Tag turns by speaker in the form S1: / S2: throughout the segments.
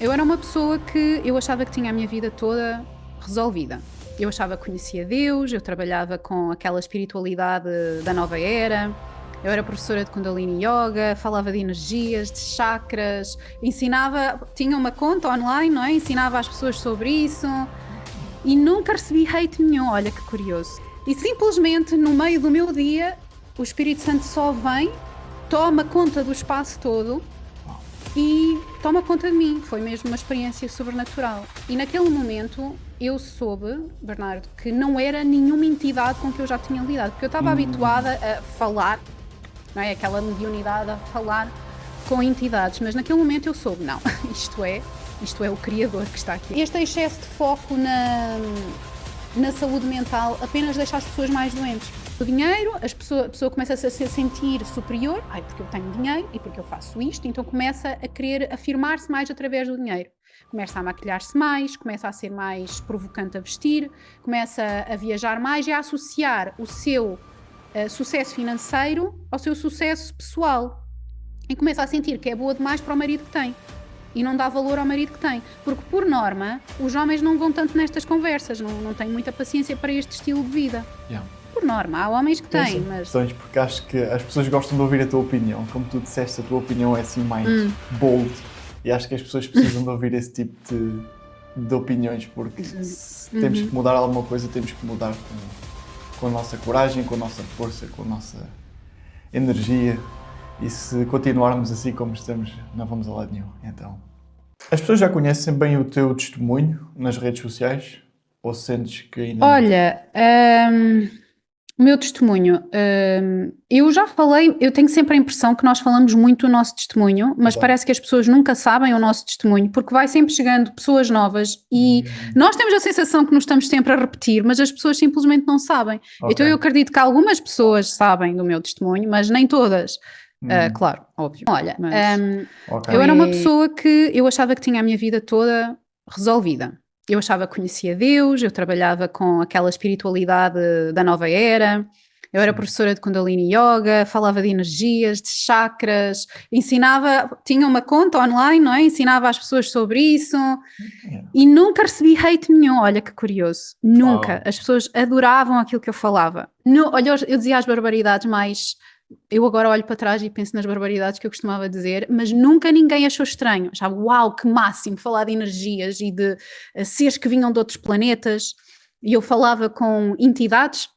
S1: Eu era uma pessoa que eu achava que tinha a minha vida toda resolvida. Eu achava que conhecia Deus, eu trabalhava com aquela espiritualidade da nova era, eu era professora de Kundalini Yoga, falava de energias, de chakras, ensinava, tinha uma conta online, não é? Ensinava às pessoas sobre isso e nunca recebi hate nenhum, olha que curioso. E simplesmente no meio do meu dia, o Espírito Santo só vem, toma conta do espaço todo e toma conta de mim. Foi mesmo uma experiência sobrenatural. E naquele momento eu soube, Bernardo, que não era nenhuma entidade com que eu já tinha lidado, porque eu estava habituada a falar, não é? Aquela mediunidade a falar com entidades, mas naquele momento eu soube, não, isto é o Criador que está aqui. Este excesso de foco na saúde mental apenas deixa as pessoas mais doentes. O dinheiro, a pessoa começa a se sentir superior, porque eu tenho dinheiro e porque eu faço isto, então começa a querer afirmar-se mais através do dinheiro. Começa a maquilhar-se mais, começa a ser mais provocante a vestir, começa a viajar mais e a associar o seu sucesso financeiro ao seu sucesso pessoal. E começa a sentir que é boa demais para o marido que tem. E não dá valor ao marido que tem. Porque, por norma, os homens não vão tanto nestas conversas, não têm muita paciência para este estilo de vida.
S2: Yeah.
S1: Por norma, há homens que têm, mas...
S2: Porque acho que as pessoas gostam de ouvir a tua opinião. Como tu disseste, a tua opinião é assim mais bold. E acho que as pessoas precisam de ouvir esse tipo de opiniões, porque se temos que mudar alguma coisa, temos que mudar com a nossa coragem, com a nossa força, com a nossa energia. E se continuarmos assim como estamos, não vamos a lado nenhum. Então, as pessoas já conhecem bem o teu testemunho nas redes sociais? Ou sentes que ainda
S1: Olha, o meu testemunho, eu já falei, eu tenho sempre a impressão que nós falamos muito do nosso testemunho, mas parece que as pessoas nunca sabem o nosso testemunho, porque vai sempre chegando pessoas novas e nós temos a sensação que nos estamos sempre a repetir, mas as pessoas simplesmente não sabem. Então eu acredito que algumas pessoas sabem do meu testemunho, mas nem todas. Claro, óbvio. Olha, eu era uma pessoa que eu achava que tinha a minha vida toda resolvida. Eu achava que conhecia Deus, eu trabalhava com aquela espiritualidade da nova era, eu era professora de Kundalini Yoga, falava de energias, de chakras, ensinava, tinha uma conta online, não é? Ensinava às pessoas sobre isso e nunca recebi hate nenhum, olha que curioso, nunca. As pessoas adoravam aquilo que eu falava. Olha, eu dizia as barbaridades mais... Eu agora olho para trás e penso nas barbaridades que eu costumava dizer, mas nunca ninguém achou estranho. Achava, uau, que máximo, falar de energias e de seres que vinham de outros planetas. E eu falava com entidades,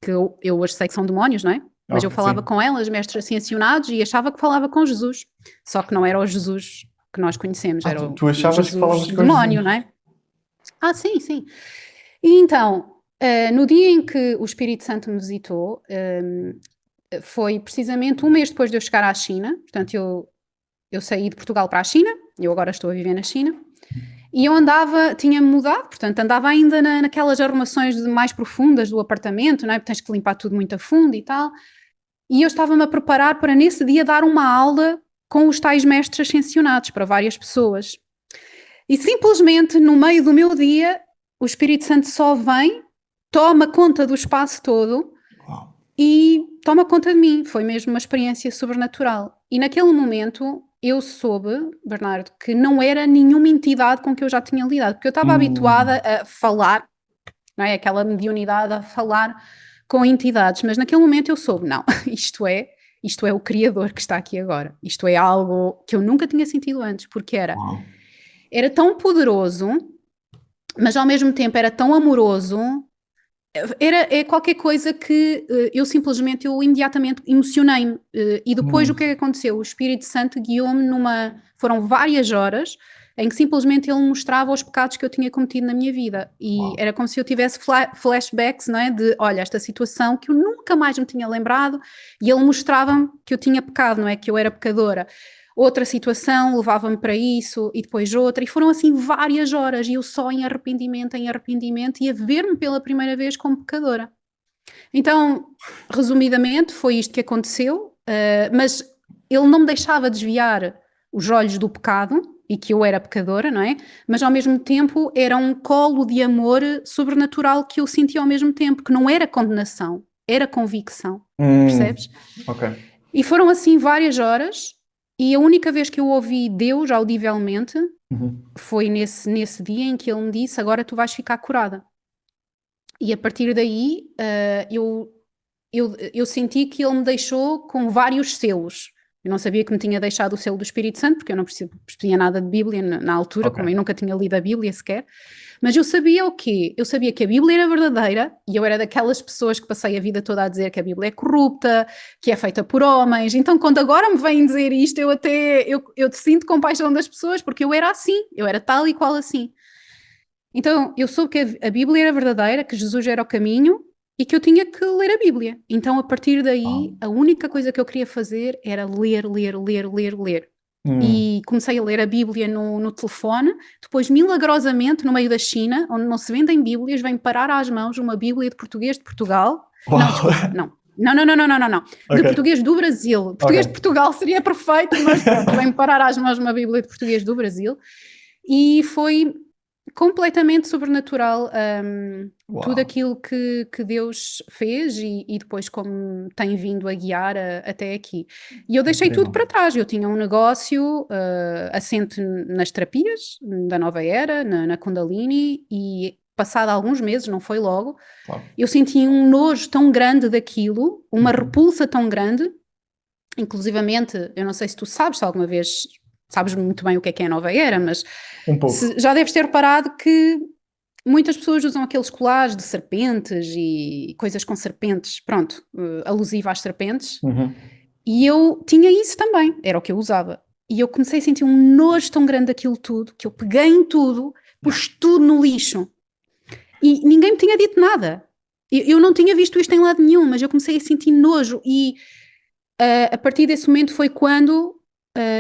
S1: que eu hoje sei que são demónios, não é? Mas eu falava com elas, mestres ascensionados, e achava que falava com Jesus. Só que não era o Jesus que nós conhecemos, era
S2: tu achavas
S1: Jesus
S2: que falavas com
S1: demónio,
S2: Jesus?
S1: não é? Sim, sim. E então, no dia em que o Espírito Santo me visitou... foi precisamente um mês depois de eu chegar à China, portanto eu saí de Portugal para a China, eu agora estou a viver na China, e eu tinha-me mudado, portanto andava ainda naquelas arrumações mais profundas do apartamento, não é? Tens que limpar tudo muito a fundo e tal, e eu estava-me a preparar para nesse dia dar uma aula com os tais mestres ascensionados para várias pessoas. E simplesmente no meio do meu dia, o Espírito Santo só vem, toma conta do espaço todo, e toma conta de mim. Foi mesmo uma experiência sobrenatural. E naquele momento eu soube, Bernardo, que não era nenhuma entidade com que eu já tinha lidado, porque eu estava habituada a falar, não é? Aquela mediunidade a falar com entidades, mas naquele momento eu soube, não, isto é o Criador que está aqui agora. Isto é algo que eu nunca tinha sentido antes, porque era tão poderoso, mas ao mesmo tempo era tão amoroso. É qualquer coisa que eu imediatamente emocionei-me e depois o que é que aconteceu? O Espírito Santo guiou-me foram várias horas em que simplesmente ele me mostrava os pecados que eu tinha cometido na minha vida e era como se eu tivesse flashbacks, não é? De, olha, esta situação que eu nunca mais me tinha lembrado e ele mostrava-me que eu tinha pecado, não é? Que eu era pecadora. Outra situação levava-me para isso e depois outra, e foram assim várias horas e eu só em arrependimento e a ver-me pela primeira vez como pecadora. Então, resumidamente, foi isto que aconteceu, mas ele não me deixava desviar os olhos do pecado e que eu era pecadora, não é? Mas ao mesmo tempo era um colo de amor sobrenatural que eu sentia ao mesmo tempo, que não era condenação, era convicção, percebes?
S2: Ok.
S1: E foram assim várias horas. E a única vez que eu ouvi Deus audivelmente
S2: Uhum.
S1: foi nesse dia em que ele me disse: agora tu vais ficar curada. E a partir daí, eu senti que ele me deixou com vários selos. Eu não sabia que me tinha deixado o selo do Espírito Santo, porque eu não percebia nada de Bíblia na altura,
S2: Ok.
S1: como eu nunca tinha lido a Bíblia sequer. Mas eu sabia o quê? Eu sabia que a Bíblia era verdadeira, e eu era daquelas pessoas que passei a vida toda a dizer que a Bíblia é corrupta, que é feita por homens. Então, quando agora me vêm dizer isto, eu sinto compaixão das pessoas, porque eu era assim, eu era tal e qual assim. Então, eu soube que a Bíblia era verdadeira, que Jesus era o caminho e que eu tinha que ler a Bíblia. Então, a partir daí, a única coisa que eu queria fazer era ler, ler, ler, ler, ler. E comecei a ler a Bíblia no telefone. Depois, milagrosamente, no meio da China, onde não se vendem Bíblias, vem parar às mãos uma Bíblia de português de Portugal.
S2: Uau.
S1: Não, desculpa, não. Não. De
S2: Ok.
S1: português do Brasil. Português
S2: Ok.
S1: de Portugal seria perfeito, mas pronto, vem parar às mãos uma Bíblia de português do Brasil. E foi completamente sobrenatural,
S2: Uau.
S1: tudo aquilo que Deus fez e depois como tem vindo a guiar até aqui. E eu deixei
S2: Incrível.
S1: tudo para trás. Eu tinha um negócio assente nas terapias da nova era, na Kundalini, e passado alguns meses, não foi logo,
S2: Claro.
S1: eu senti um nojo tão grande daquilo, uma repulsa tão grande. Inclusivamente, eu não sei se tu sabes, se alguma vez sabes muito bem o que é a nova era, mas
S2: Um pouco.
S1: já deves ter reparado que muitas pessoas usam aqueles colares de serpentes e coisas com serpentes, pronto, alusiva às serpentes.
S2: Uhum.
S1: E eu tinha isso também, era o que eu usava. E eu comecei a sentir um nojo tão grande daquilo tudo, que eu peguei em tudo, pus tudo no lixo. E ninguém me tinha dito nada. Eu não tinha visto isto em lado nenhum, mas eu comecei a sentir nojo. E a partir desse momento foi quando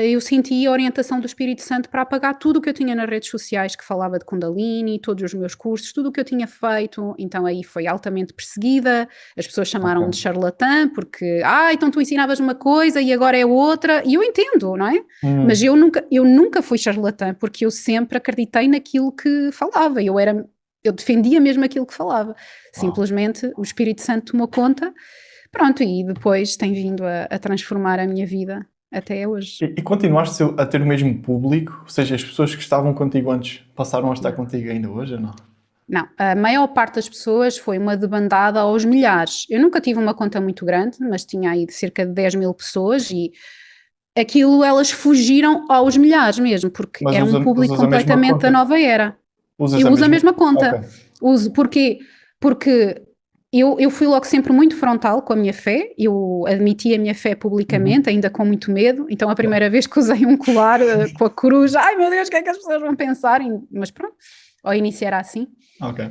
S1: eu senti a orientação do Espírito Santo para apagar tudo o que eu tinha nas redes sociais que falava de Kundalini, todos os meus cursos, tudo o que eu tinha feito. Então aí foi altamente perseguida, as pessoas chamaram-me de charlatã porque, então tu ensinavas uma coisa e agora é outra, e eu entendo, não é? Mas eu nunca fui charlatã porque eu sempre acreditei naquilo que falava, eu defendia mesmo aquilo que falava. Simplesmente o Espírito Santo tomou conta. Pronto, e depois tem vindo a transformar a minha vida até hoje.
S2: E continuaste a ter o mesmo público? Ou seja, as pessoas que estavam contigo antes passaram a estar contigo ainda hoje ou não?
S1: Não, a maior parte das pessoas foi uma debandada aos milhares. Eu nunca tive uma conta muito grande, mas tinha aí cerca de 10 mil pessoas e aquilo elas fugiram aos milhares mesmo, porque
S2: Mas
S1: era um público completamente da nova era. Eu uso a mesma conta.
S2: Okay.
S1: Uso, porquê? Porque eu fui logo sempre muito frontal com a minha fé, eu admiti a minha fé publicamente, ainda com muito medo, então a primeira vez que usei um colar com a cruz, ai meu Deus, o que é que as pessoas vão pensar? Mas pronto, ao início era assim.
S2: Ok.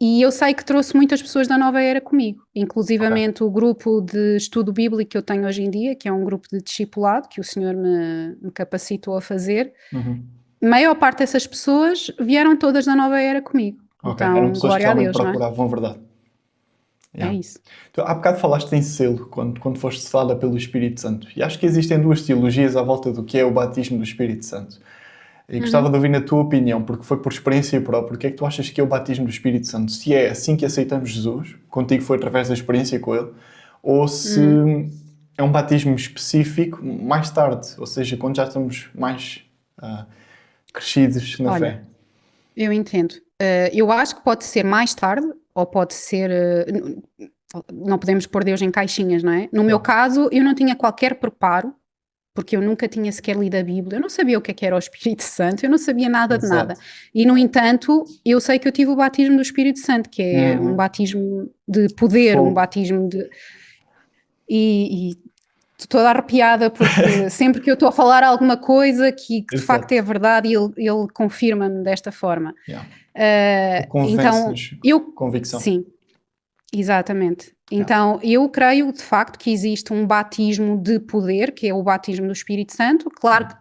S1: E eu sei que trouxe muitas pessoas da nova era comigo, inclusivamente o grupo de estudo bíblico que eu tenho hoje em dia, que é um grupo de discipulado, que o Senhor me capacitou a fazer. A maior parte dessas pessoas vieram todas da nova era comigo.
S2: Okay.
S1: Então,
S2: eram pessoas
S1: glória
S2: que
S1: a
S2: realmente
S1: Deus,
S2: procuravam a verdade.
S1: É isso.
S2: Então, há bocado falaste em selo, quando foste selada pelo Espírito Santo. E acho que existem duas teologias à volta do que é o batismo do Espírito Santo. E gostava de ouvir na tua opinião, porque foi por experiência própria, o que é que tu achas que é o batismo do Espírito Santo? Se é assim que aceitamos Jesus, contigo foi através da experiência com ele, ou se é um batismo específico mais tarde, ou seja, quando já estamos mais crescidos na fé.
S1: Eu entendo. Eu acho que pode ser mais tarde, ou pode ser... não podemos pôr Deus em caixinhas, não é? No meu caso, eu não tinha qualquer preparo, porque eu nunca tinha sequer lido a Bíblia, eu não sabia o que é que era o Espírito Santo, eu não sabia nada de nada. E, no entanto, eu sei que eu tive o batismo do Espírito Santo, que é um batismo de poder, um batismo de... E estou toda arrepiada, porque sempre que eu estou a falar alguma coisa que de facto é verdade, ele confirma-me desta forma. Então,
S2: convicção.
S1: Sim, exatamente. Então, eu creio de facto que existe um batismo de poder, que é o batismo do Espírito Santo. Claro que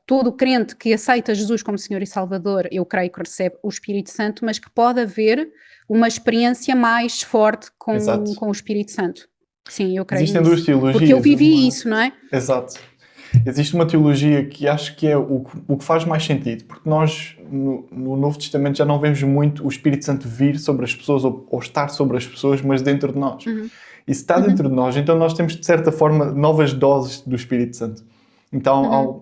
S1: todo crente que aceita Jesus como Senhor e Salvador, eu creio que recebe o Espírito Santo, mas que pode haver uma experiência mais forte com o Espírito Santo. Sim, eu creio
S2: Existem
S1: nisso.
S2: duas teologias.
S1: Porque eu vivi isso, não é?
S2: Exato. Existe uma teologia que acho que é o que faz mais sentido, porque nós no Novo Testamento já não vemos muito o Espírito Santo vir sobre as pessoas ou estar sobre as pessoas, mas dentro de nós. E se está dentro de nós, então nós temos de certa forma novas doses do Espírito Santo. Então,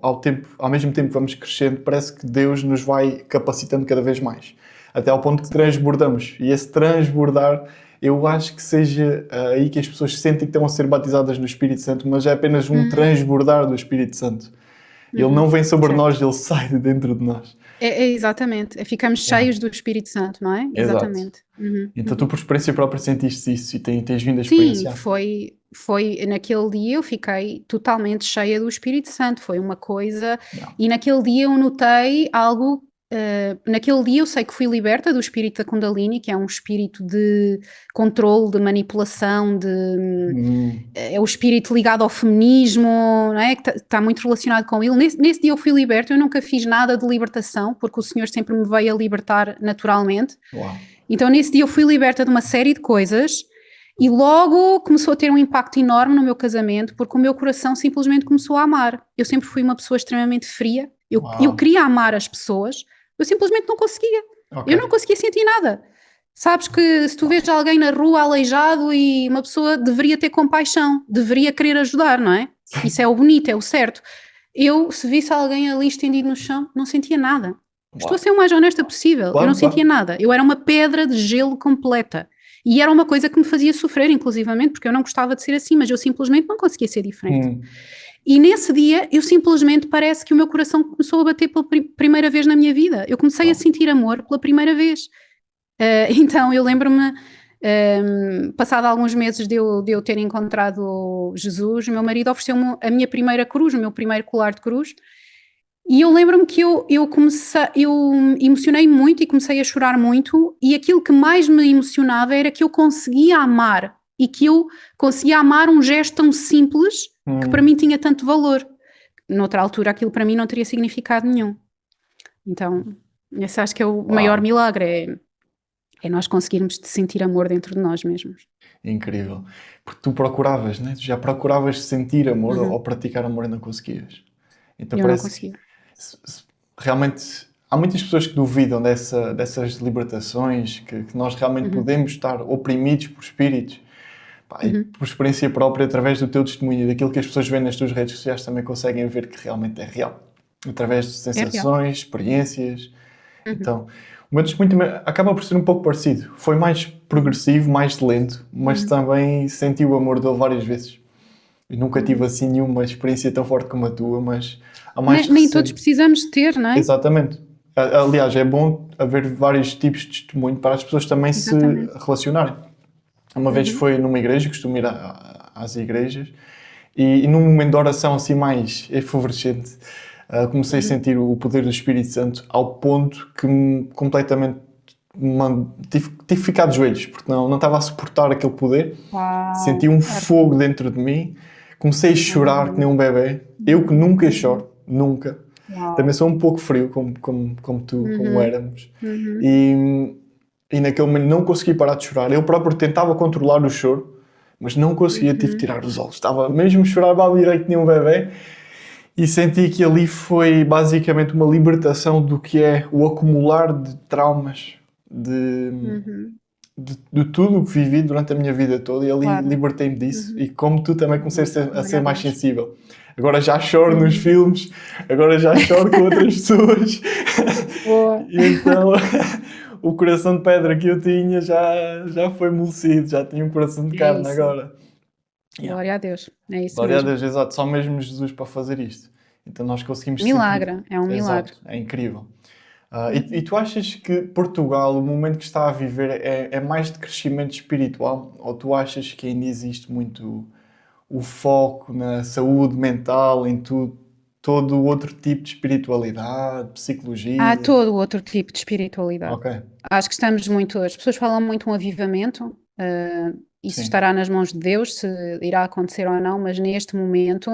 S2: ao mesmo tempo que vamos crescendo, parece que Deus nos vai capacitando cada vez mais. Até ao ponto que transbordamos. E esse transbordar, eu acho que seja aí que as pessoas sentem que estão a ser batizadas no Espírito Santo, mas é apenas um transbordar do Espírito Santo. Ele não vem sobre nós, ele sai de dentro de nós.
S1: Exatamente. Ficamos cheios do Espírito Santo, não é?
S2: Exato.
S1: Exatamente.
S2: Então tu por experiência própria sentiste isso e tens vindo a
S1: Sim,
S2: experienciar.
S1: foi naquele dia eu fiquei totalmente cheia do Espírito Santo, foi uma coisa, e naquele dia eu notei algo, naquele dia eu sei que fui liberta do espírito da Kundalini, que é um espírito de controle, de manipulação, é o espírito ligado ao feminismo, não é? Que está muito relacionado com ele. Nesse dia eu fui liberta, eu nunca fiz nada de libertação, porque o Senhor sempre me veio a libertar naturalmente.
S2: Uau.
S1: Então nesse dia eu fui liberta de uma série de coisas e logo começou a ter um impacto enorme no meu casamento, porque o meu coração simplesmente começou a amar. Eu sempre fui uma pessoa extremamente fria, eu queria amar as pessoas, eu simplesmente não conseguia. Eu não conseguia sentir nada. Sabes que se tu vês alguém na rua aleijado e uma pessoa deveria ter compaixão, deveria querer ajudar, não é? Isso é o bonito, é o certo. Eu, se visse alguém ali estendido no chão, não sentia nada. Estou a ser o mais honesta possível. Eu não sentia nada. Eu era uma pedra de gelo completa. E era uma coisa que me fazia sofrer, inclusivamente, porque eu não gostava de ser assim, mas eu simplesmente não conseguia ser diferente. E nesse dia, eu simplesmente parece que o meu coração começou a bater pela primeira vez na minha vida. Eu comecei a sentir amor pela primeira vez. Então, eu lembro-me, passado alguns meses de eu ter encontrado Jesus, o meu marido ofereceu-me a minha primeira cruz, o meu primeiro colar de cruz. E eu lembro-me que eu emocionei muito e comecei a chorar muito, e aquilo que mais me emocionava era que eu conseguia amar, e que eu conseguia amar um gesto tão simples que para mim tinha tanto valor. Noutra altura aquilo para mim não teria significado nenhum. Então, esse acho que é o maior milagre, é nós conseguirmos sentir amor dentro de nós mesmos.
S2: Incrível. Porque tu procuravas, né? Tu já procuravas sentir amor ou praticar amor e não conseguias. Então
S1: eu
S2: parece
S1: não conseguia.
S2: Realmente há muitas pessoas que duvidam dessas libertações, que nós realmente podemos estar oprimidos por espíritos. E por experiência própria, através do teu testemunho e daquilo que as pessoas veem nas tuas redes sociais, também conseguem ver que realmente é real. Através de sensações, experiências. Então, o meu testemunho também acaba por ser um pouco parecido. Foi mais progressivo, mais lento, mas também senti o amor dele várias vezes. Eu nunca tive assim nenhuma experiência tão forte como a tua, mas há mais
S1: nem todos precisamos de ter, não é?
S2: Exatamente. Aliás, é bom haver vários tipos de testemunho para as pessoas também se relacionarem. Uma vez foi numa igreja, costumo ir às igrejas, e num momento de oração assim mais efervescente, comecei a sentir o poder do Espírito Santo ao ponto que completamente tive que ficar de joelhos, porque não estava a suportar aquele poder. Senti um fogo dentro de mim, comecei a chorar que nem um bebê. Eu que nunca choro, nunca. Também sou um pouco frio, como tu, como éramos. E naquele momento não consegui parar de chorar. Eu próprio tentava controlar o choro, mas não conseguia, tive de tirar os olhos. Estava mesmo a chorar direito que nem um bebê. E senti que ali foi basicamente uma libertação do que é o acumular de traumas, de tudo o que vivi durante a minha vida toda, e ali libertei-me disso. E como tu também comecei a ser mais sensível. Agora já choro nos filmes, agora já choro com outras pessoas. E então o coração de pedra que eu tinha já foi amolecido, já tinha um coração de carne agora.
S1: Glória a Deus, é isso
S2: Glória
S1: mesmo.
S2: a Deus, exato, só mesmo Jesus para fazer isto. Então nós conseguimos
S1: milagre, é um milagre.
S2: Exato, é incrível. E tu achas que Portugal, o momento que está a viver, é mais de crescimento espiritual? Ou tu achas que ainda existe muito o foco na saúde mental, em todo outro tipo de espiritualidade, psicologia?
S1: Há todo outro tipo de espiritualidade.
S2: Ok.
S1: Acho que estamos muito... As pessoas falam muito um avivamento, isso estará nas mãos de Deus, se irá acontecer ou não, mas neste momento...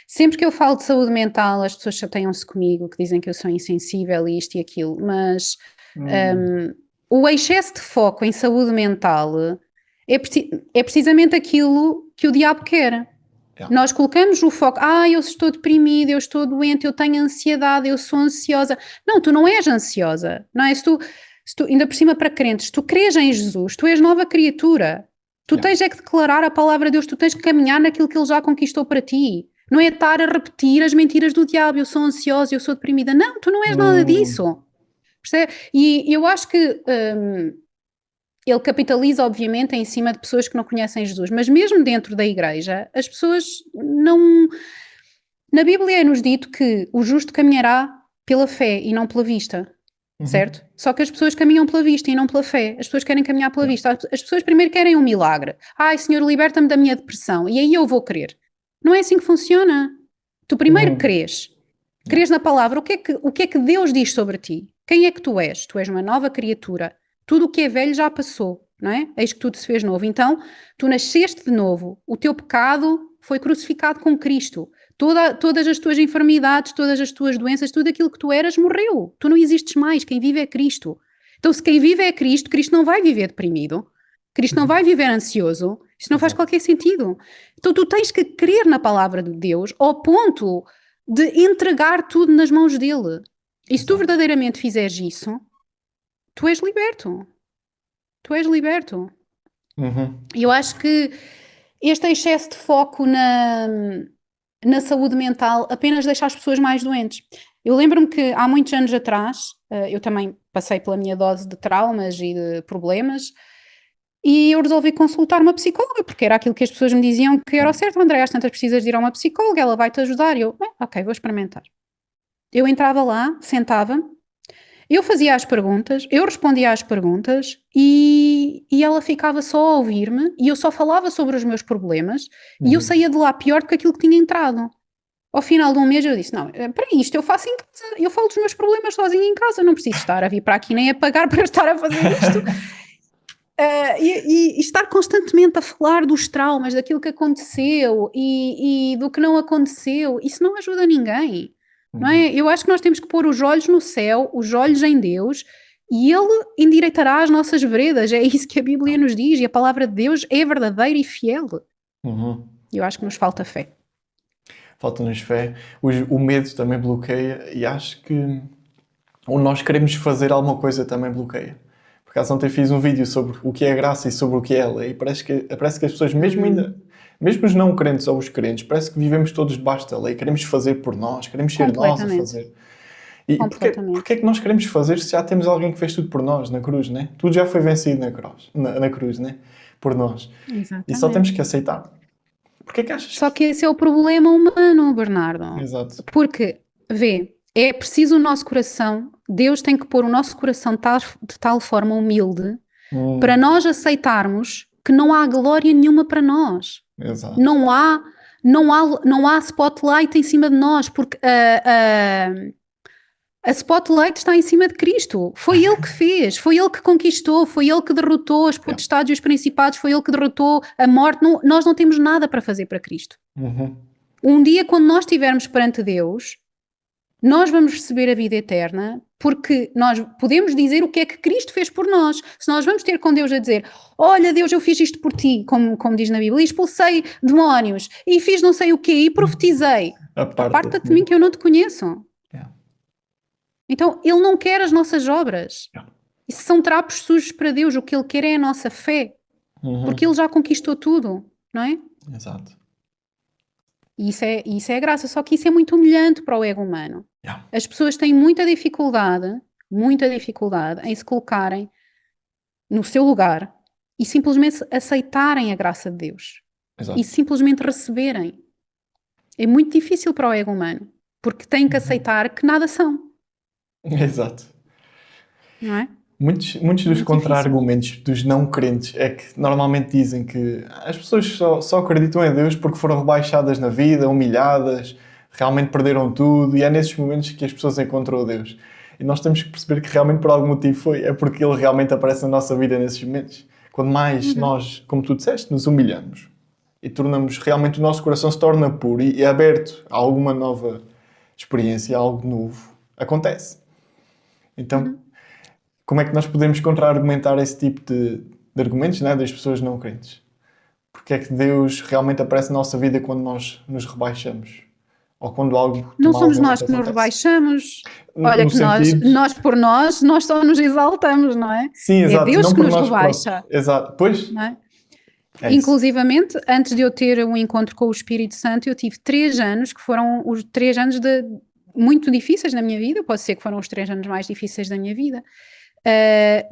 S1: sempre que eu falo de saúde mental, as pessoas chateiam-se comigo, que dizem que eu sou insensível e isto e aquilo, mas o excesso de foco em saúde mental é precisamente aquilo que o diabo quer. Nós colocamos o foco, eu estou deprimida, eu estou doente, eu tenho ansiedade, eu sou ansiosa. Não, tu não és ansiosa, não é? Se tu, ainda por cima para crentes, se tu crês em Jesus, tu és nova criatura. Tu tens é que declarar a palavra de Deus, tu tens que caminhar naquilo que Ele já conquistou para ti. Não é estar a repetir as mentiras do diabo, eu sou ansiosa, eu sou deprimida. Não, tu não és nada disso. Percebe? E eu acho que ele capitaliza, obviamente, em cima de pessoas que não conhecem Jesus, mas mesmo dentro da igreja, as pessoas não... Na Bíblia é-nos dito que o justo caminhará pela fé e não pela vista, certo? Só que as pessoas caminham pela vista e não pela fé. As pessoas querem caminhar pela vista. As pessoas primeiro querem um milagre. Ai, Senhor, liberta-me da minha depressão. E aí eu vou crer. Não é assim que funciona. Tu primeiro crês. Crês na palavra. O que é que Deus diz sobre ti? Quem é que tu és? Tu és uma nova criatura. Tudo o que é velho já passou, não é? Eis que tudo se fez novo. Então, tu nasceste de novo. O teu pecado foi crucificado com Cristo. Todas as tuas enfermidades, todas as tuas doenças, tudo aquilo que tu eras morreu. Tu não existes mais. Quem vive é Cristo. Então, se quem vive é Cristo, Cristo não vai viver deprimido. Cristo não vai viver ansioso. Isso não faz qualquer sentido. Então, tu tens que crer na palavra de Deus ao ponto de entregar tudo nas mãos dele. E se tu verdadeiramente fizeres isso, tu és liberto. Tu és liberto. E eu acho que este excesso de foco na saúde mental apenas deixa as pessoas mais doentes. Eu lembro-me que há muitos anos atrás, eu também passei pela minha dose de traumas e de problemas, e eu resolvi consultar uma psicóloga, porque era aquilo que as pessoas me diziam que era o certo. André, às tantas precisas de ir a uma psicóloga, ela vai-te ajudar. E eu, ok, vou experimentar. Eu entrava lá, sentava, eu fazia as perguntas, eu respondia às perguntas e ela ficava só a ouvir-me e eu só falava sobre os meus problemas e eu saía de lá pior do que aquilo que tinha entrado. Ao final de um mês eu disse, não, para isto eu faço em casa, eu falo dos meus problemas sozinha em casa, não preciso estar a vir para aqui nem a pagar para estar a fazer isto. E estar constantemente a falar dos traumas, daquilo que aconteceu e do que não aconteceu, isso não ajuda ninguém. Não é? Eu acho que nós temos que pôr os olhos no céu, os olhos em Deus, e Ele endireitará as nossas veredas. É isso que a Bíblia nos diz, e a palavra de Deus é verdadeira e fiel. Eu acho que nos falta fé.
S2: Falta-nos fé. O medo também bloqueia, e acho que o nós queremos fazer alguma coisa também bloqueia. Por acaso ontem fiz um vídeo sobre o que é graça e sobre o que é a lei, e parece que as pessoas, mesmo os não crentes ou os crentes, parece que vivemos todos debaixo da lei, queremos fazer por nós, queremos ser nós a fazer. E porquê é que nós queremos fazer se já temos alguém que fez tudo por nós na cruz, né? Tudo já foi vencido na cruz, né? Por nós.
S1: Exatamente.
S2: E só temos que aceitar. Porquê é que achas?
S1: Só que esse é o problema humano, Bernardo.
S2: Exato.
S1: Porque, é preciso o nosso coração, Deus tem que pôr o nosso coração de tal forma humilde para nós aceitarmos que não há glória nenhuma para nós.
S2: Exato.
S1: Não há spotlight em cima de nós, porque a spotlight está em cima de Cristo. Foi Ele que fez, foi Ele que conquistou, foi Ele que derrotou as potestades e os principados, foi Ele que derrotou a morte. Nós não temos nada para fazer para Cristo. Um dia, quando nós estivermos perante Deus, nós vamos receber a vida eterna, porque nós podemos dizer o que é que Cristo fez por nós. Se nós vamos ter com Deus a dizer, olha Deus, eu fiz isto por ti, como diz na Bíblia, e expulsei demónios, e fiz não sei o quê, e profetizei. Aparta-te de mim que eu não te conheço. Então, Ele não quer as nossas obras. Isso são trapos sujos para Deus. O que Ele quer é a nossa fé. Porque Ele já conquistou tudo, não é?
S2: Exato.
S1: E isso é graça, só que isso é muito humilhante para o ego humano. As pessoas têm muita dificuldade em se colocarem no seu lugar e simplesmente aceitarem a graça de Deus.
S2: Exato.
S1: E simplesmente receberem. É muito difícil para o ego humano, porque têm que aceitar que nada são.
S2: Exato.
S1: Não é?
S2: Muitos dos contra-argumentos dos não crentes é que normalmente dizem que as pessoas só acreditam em Deus porque foram rebaixadas na vida, humilhadas, realmente perderam tudo, e é nesses momentos que as pessoas encontram Deus. E nós temos que perceber que realmente por algum motivo é porque Ele realmente aparece na nossa vida nesses momentos. Quando mais nós, como tu disseste, nos humilhamos e tornamos, realmente o nosso coração se torna puro e aberto a alguma nova experiência, a algo novo, acontece. Então, como é que nós podemos contra-argumentar esse tipo de argumentos, né, das pessoas não crentes? Porque é que Deus realmente aparece na nossa vida quando nós nos rebaixamos? Ou quando algo
S1: não somos nós que nos rebaixamos. Olha, que nós só nos exaltamos, não é?
S2: Sim, exato.
S1: É Deus
S2: não
S1: que
S2: por
S1: nos
S2: nós
S1: rebaixa.
S2: Próprios. Exato. Pois,
S1: não é?
S2: É isso.
S1: Inclusivamente, antes de eu ter um encontro com o Espírito Santo, eu tive 3 anos que foram os 3 anos muito difíceis na minha vida, pode ser que foram os 3 anos mais difíceis da minha vida.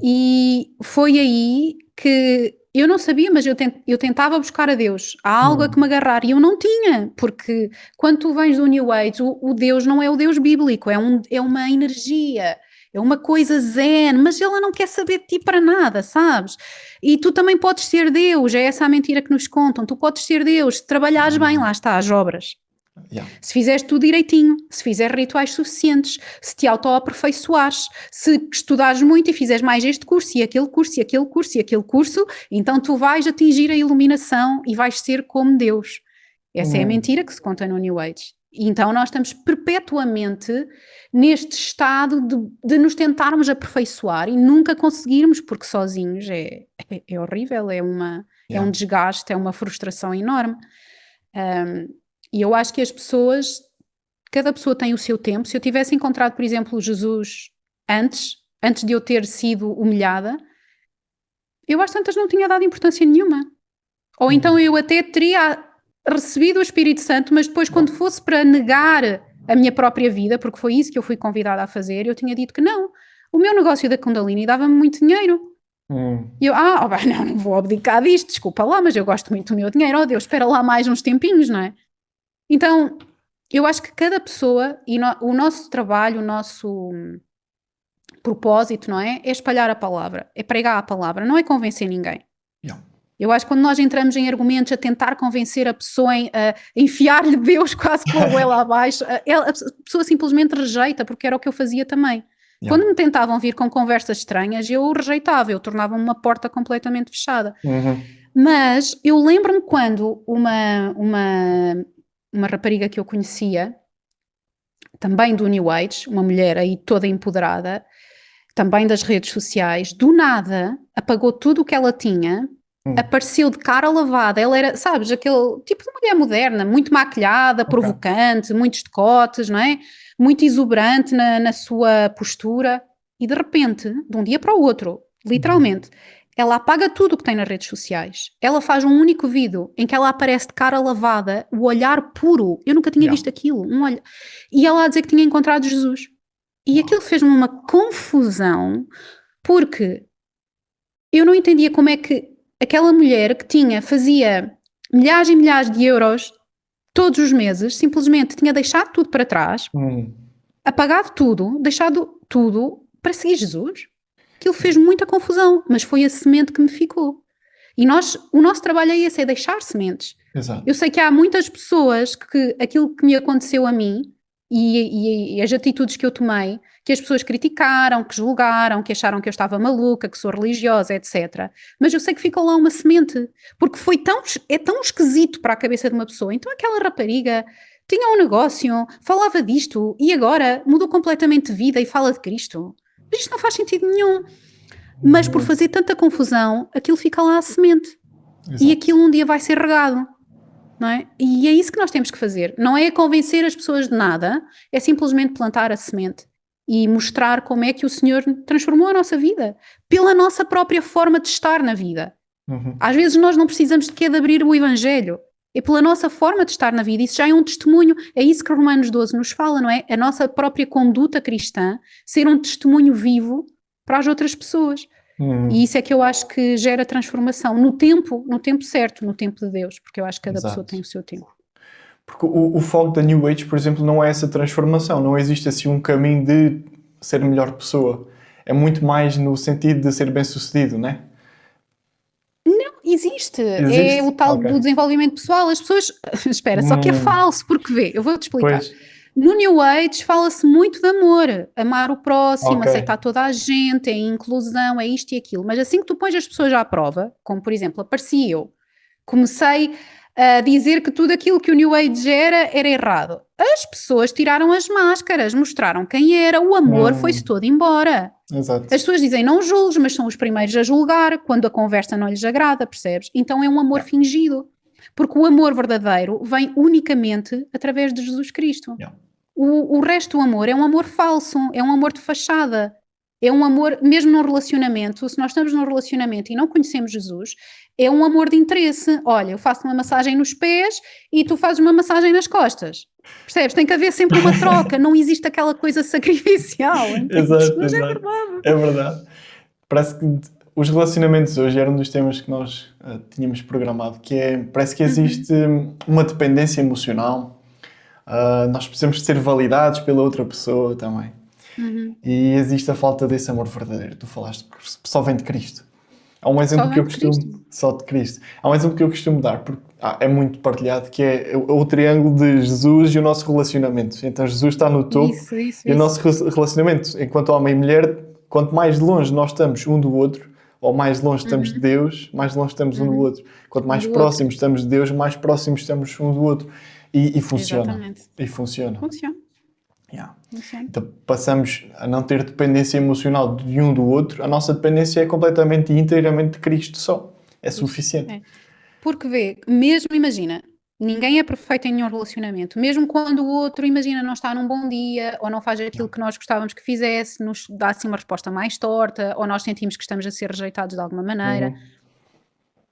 S1: E foi aí que eu não sabia, mas eu tentava buscar a Deus. Há algo a que me agarrar e eu não tinha, porque quando tu vens do New Age, o Deus não é o Deus bíblico, é uma energia, é uma coisa zen, mas ela não quer saber de ti para nada, sabes? E tu também podes ser Deus, é essa a mentira que nos contam. Tu podes ser Deus, se trabalhares bem, lá está, as obras.
S2: Yeah.
S1: Se fizeres tudo direitinho, se fizeres rituais suficientes, se te auto-aperfeiçoares, se estudares muito e fizeres mais este curso e aquele curso e aquele curso e aquele curso, então tu vais atingir a iluminação e vais ser como Deus. Essa é a mentira que se conta no New Age. E então nós estamos perpetuamente neste estado de nos tentarmos aperfeiçoar e nunca conseguirmos, porque sozinhos é horrível, é um desgaste, é uma frustração enorme. E eu acho que cada pessoa tem o seu tempo. Se eu tivesse encontrado, por exemplo, Jesus antes de eu ter sido humilhada, eu às tantas não tinha dado importância nenhuma. Ou então eu até teria recebido o Espírito Santo, mas depois quando fosse para negar a minha própria vida, porque foi isso que eu fui convidada a fazer, eu tinha dito que não. O meu negócio da Kundalini dava-me muito dinheiro. E eu, não vou abdicar disto, desculpa lá, mas eu gosto muito do meu dinheiro. Oh Deus, espera lá mais uns tempinhos, não é? Então, eu acho que cada pessoa, e o nosso trabalho, o nosso propósito, não é? É espalhar a palavra, é pregar a palavra, não é convencer ninguém.
S2: Yeah.
S1: Eu acho que quando nós entramos em argumentos a tentar convencer a pessoa, a enfiar-lhe Deus quase pela goela abaixo, a pessoa simplesmente rejeita, porque era o que eu fazia também. Yeah. Quando me tentavam vir com conversas estranhas, eu rejeitava, eu tornava-me uma porta completamente fechada. Mas eu lembro-me quando uma rapariga que eu conhecia, também do New Age, uma mulher aí toda empoderada, também das redes sociais, do nada apagou tudo o que ela tinha, apareceu de cara lavada, ela era, sabes, aquele tipo de mulher moderna, muito maquilhada, provocante, muitos decotes, não é? Muito exuberante na sua postura, e de repente, de um dia para o outro, literalmente, ela apaga tudo o que tem nas redes sociais. Ela faz um único vídeo em que ela aparece de cara lavada, o olhar puro. Eu nunca tinha visto aquilo. E ela a dizer que tinha encontrado Jesus. E aquilo fez-me uma confusão, porque eu não entendia como é que aquela mulher que fazia milhares e milhares de euros todos os meses, simplesmente tinha deixado tudo para trás, apagado tudo, deixado tudo para seguir Jesus. Aquilo fez muita confusão, mas foi a semente que me ficou. E o nosso trabalho é esse, é deixar sementes.
S2: Exato.
S1: Eu sei que há muitas pessoas que aquilo que me aconteceu a mim e as atitudes que eu tomei, que as pessoas criticaram, que julgaram, que acharam que eu estava maluca, que sou religiosa, etc. Mas eu sei que ficou lá uma semente, porque é tão esquisito para a cabeça de uma pessoa. Então aquela rapariga tinha um negócio, falava disto e agora mudou completamente de vida e fala de Cristo. Mas isto não faz sentido nenhum. Mas por fazer tanta confusão, aquilo fica lá a semente. Exato. E aquilo um dia vai ser regado. Não é? E é isso que nós temos que fazer. Não é convencer as pessoas de nada, é simplesmente plantar a semente e mostrar como é que o Senhor transformou a nossa vida, pela nossa própria forma de estar na vida. Às vezes nós não precisamos de abrir o Evangelho, é pela nossa forma de estar na vida. Isso já é um testemunho, é isso que Romanos 12 nos fala, não é? A nossa própria conduta cristã ser um testemunho vivo para as outras pessoas. E isso é que eu acho que gera transformação no tempo certo, no tempo de Deus, porque eu acho que cada pessoa tem o seu tempo.
S2: Porque o foco da New Age, por exemplo, não é essa transformação, não existe assim um caminho de ser melhor pessoa. É muito mais no sentido de ser bem-sucedido, não é?
S1: Não, existe. É o tal do desenvolvimento pessoal. As pessoas... Espera, só que é falso, porque vê, eu vou-te explicar.
S2: Pois.
S1: No New Age fala-se muito de amor, amar o próximo, aceitar toda a gente, é inclusão, é isto e aquilo. Mas assim que tu pões as pessoas à prova, como por exemplo, apareci eu, comecei a dizer que tudo aquilo que o New Age era errado. As pessoas tiraram as máscaras, mostraram quem era, o amor foi-se todo embora.
S2: Exato.
S1: As pessoas dizem não julgues, mas são os primeiros a julgar quando a conversa não lhes agrada, percebes? Então é um amor fingido. Porque o amor verdadeiro vem unicamente através de Jesus Cristo. O resto do amor é um amor falso, é um amor de fachada. É um amor, mesmo num relacionamento, se nós estamos num relacionamento e não conhecemos Jesus, é um amor de interesse. Olha, eu faço uma massagem nos pés e tu fazes uma massagem nas costas. Percebes? Tem que haver sempre uma troca, não existe aquela coisa sacrificial.
S2: Exato,
S1: Mas é
S2: exato.
S1: verdade.
S2: É verdade. Parece que os relacionamentos hoje era um dos temas que nós tínhamos programado, que é, parece que existe uma dependência emocional. Nós precisamos de ser validados pela outra pessoa também. E existe a falta desse amor verdadeiro. Tu falaste que só vem de Cristo. Há um exemplo que eu costumo... Só de Cristo. Há um exemplo que eu costumo dar, porque é muito partilhado, que é o triângulo de Jesus e o nosso relacionamento. Então Jesus está no topo e o nosso relacionamento, enquanto homem e mulher, quanto mais longe nós estamos um do outro, ou mais longe estamos de Deus, mais longe estamos um do outro. Quanto mais próximos estamos de Deus, mais próximos estamos um do outro. E funciona.
S1: Exatamente.
S2: E funciona.
S1: Funciona.
S2: Yeah. Então passamos a não ter dependência emocional de um do outro. A nossa dependência é completamente e inteiramente de Cristo só. É suficiente.
S1: É. Porque vê, mesmo imagina, ninguém é perfeito em nenhum relacionamento. Mesmo quando o outro, imagina, não está num bom dia, ou não faz aquilo que nós gostávamos que fizesse, nos dá assim uma resposta mais torta, ou nós sentimos que estamos a ser rejeitados de alguma maneira.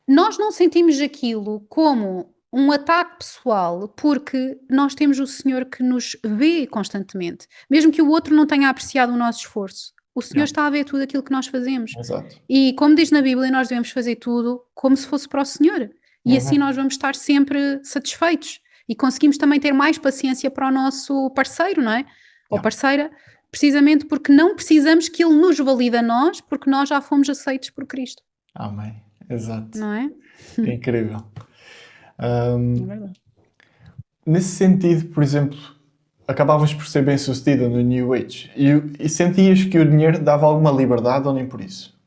S1: Nós não sentimos aquilo como um ataque pessoal, porque nós temos o Senhor que nos vê constantemente. Mesmo que o outro não tenha apreciado o nosso esforço, o Senhor está a ver tudo aquilo que nós fazemos.
S2: Exato.
S1: E como diz na Bíblia, nós devemos fazer tudo como se fosse para o Senhor. E assim nós vamos estar sempre satisfeitos. E conseguimos também ter mais paciência para o nosso parceiro, não é? Ou parceira, precisamente porque não precisamos que ele nos valide a nós, porque nós já fomos aceitos por Cristo.
S2: Amém. Exato.
S1: Não é?
S2: É incrível.
S1: É verdade.
S2: Nesse sentido, por exemplo, acabavas por ser bem-sucedida no New Age e sentias que o dinheiro dava alguma liberdade ou nem por isso?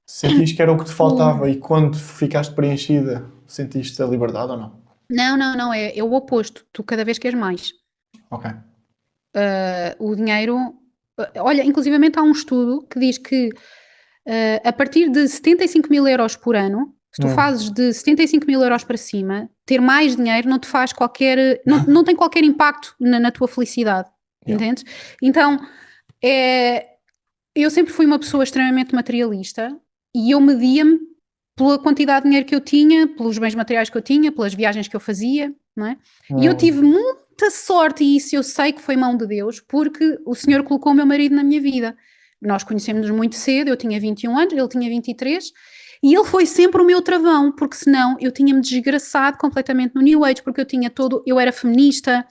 S2: Sentias que era o que te faltava e quando ficaste preenchida, sentiste a liberdade ou não?
S1: Não, é o oposto. Tu cada vez queres mais.
S2: Ok.
S1: O dinheiro... Olha, inclusivamente há um estudo que diz que a partir de 75 mil euros por ano, se tu fazes de 75 mil euros para cima, ter mais dinheiro não te faz qualquer... não tem qualquer impacto na tua felicidade. Entendes? Então, eu sempre fui uma pessoa extremamente materialista e eu media-me pela quantidade de dinheiro que eu tinha, pelos bens materiais que eu tinha, pelas viagens que eu fazia, não é? E eu tive muita sorte, e isso eu sei que foi mão de Deus, porque o Senhor colocou o meu marido na minha vida. Nós conhecemos-nos muito cedo, eu tinha 21 anos, ele tinha 23, e ele foi sempre o meu travão, porque senão eu tinha-me desgraçado completamente no New Age, porque eu era feminista,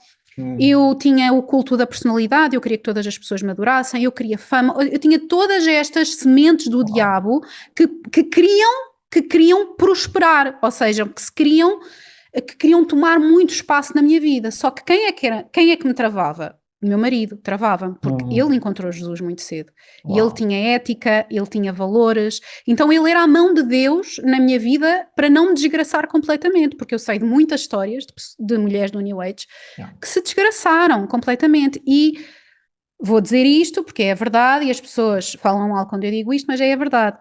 S1: eu tinha o culto da personalidade, eu queria que todas as pessoas me adorassem, eu queria fama, eu tinha todas estas sementes do diabo que queriam prosperar, ou seja, que queriam tomar muito espaço na minha vida. Só que quem é que me travava? O meu marido travava-me, porque ele encontrou Jesus muito cedo. E ele tinha ética, ele tinha valores. Então ele era a mão de Deus na minha vida para não me desgraçar completamente, porque eu sei de muitas histórias de mulheres do New Age que se desgraçaram completamente. E vou dizer isto porque é a verdade, e as pessoas falam mal quando eu digo isto, mas é a verdade.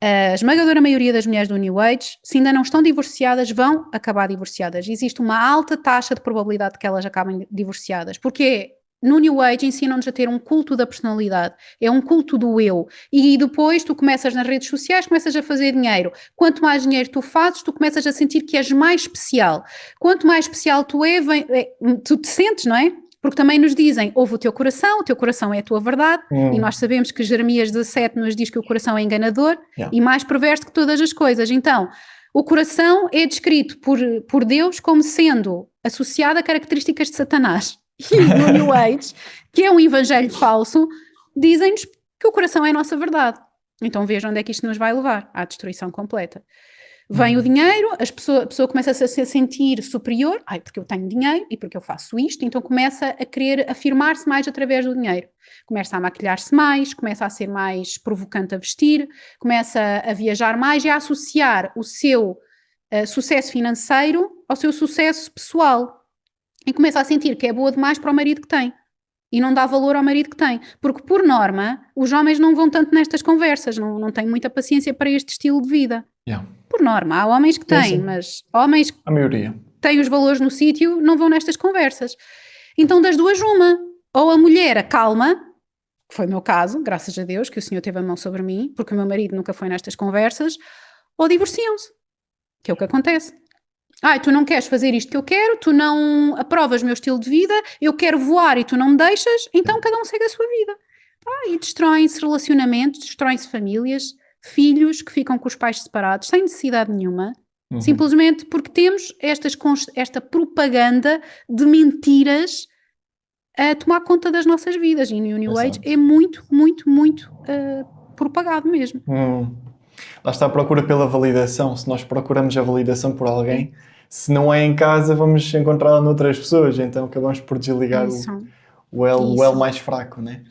S1: A esmagadora maioria das mulheres do New Age, se ainda não estão divorciadas, vão acabar divorciadas. Existe uma alta taxa de probabilidade de que elas acabem divorciadas. Porque no New Age ensinam-nos a ter um culto da personalidade, é um culto do eu. E depois tu começas nas redes sociais, começas a fazer dinheiro. Quanto mais dinheiro tu fazes, tu começas a sentir que és mais especial. Quanto mais especial tu tu te sentes, não é? Porque também nos dizem, ouve o teu coração é a tua verdade, e nós sabemos que Jeremias 17 nos diz que o coração é enganador e mais perverso que todas as coisas. Então, o coração é descrito por Deus como sendo associado a características de Satanás. E no New Age, que é um evangelho falso, dizem-nos que o coração é a nossa verdade. Então vejam onde é que isto nos vai levar, à destruição completa. Vem o dinheiro, a pessoa começa a se sentir superior, porque eu tenho dinheiro e porque eu faço isto, então começa a querer afirmar-se mais através do dinheiro. Começa a maquilhar-se mais, começa a ser mais provocante a vestir, começa a viajar mais e a associar o seu sucesso financeiro ao seu sucesso pessoal. E começa a sentir que é boa demais para o marido que tem. E não dá valor ao marido que tem. Porque, por norma, os homens não vão tanto nestas conversas, não têm muita paciência para este estilo de vida. Por norma, há homens que têm, mas homens
S2: a maioria
S1: que têm os valores no sítio não vão nestas conversas. Então, das duas, uma. Ou a mulher acalma que foi o meu caso, graças a Deus, que o Senhor teve a mão sobre mim, porque o meu marido nunca foi nestas conversas, ou divorciam-se, que é o que acontece. Tu não queres fazer isto que eu quero, tu não aprovas o meu estilo de vida, eu quero voar e tu não me deixas, então cada um segue a sua vida. E destroem-se relacionamentos, destroem-se famílias, filhos que ficam com os pais separados, sem necessidade nenhuma, simplesmente porque temos esta propaganda de mentiras a tomar conta das nossas vidas, e no New Age é muito, muito, muito propagado mesmo.
S2: Lá está a procura pela validação. Se nós procuramos a validação por alguém, se não é em casa, vamos encontrá-la noutras pessoas, então acabamos por desligar o elo mais fraco, né?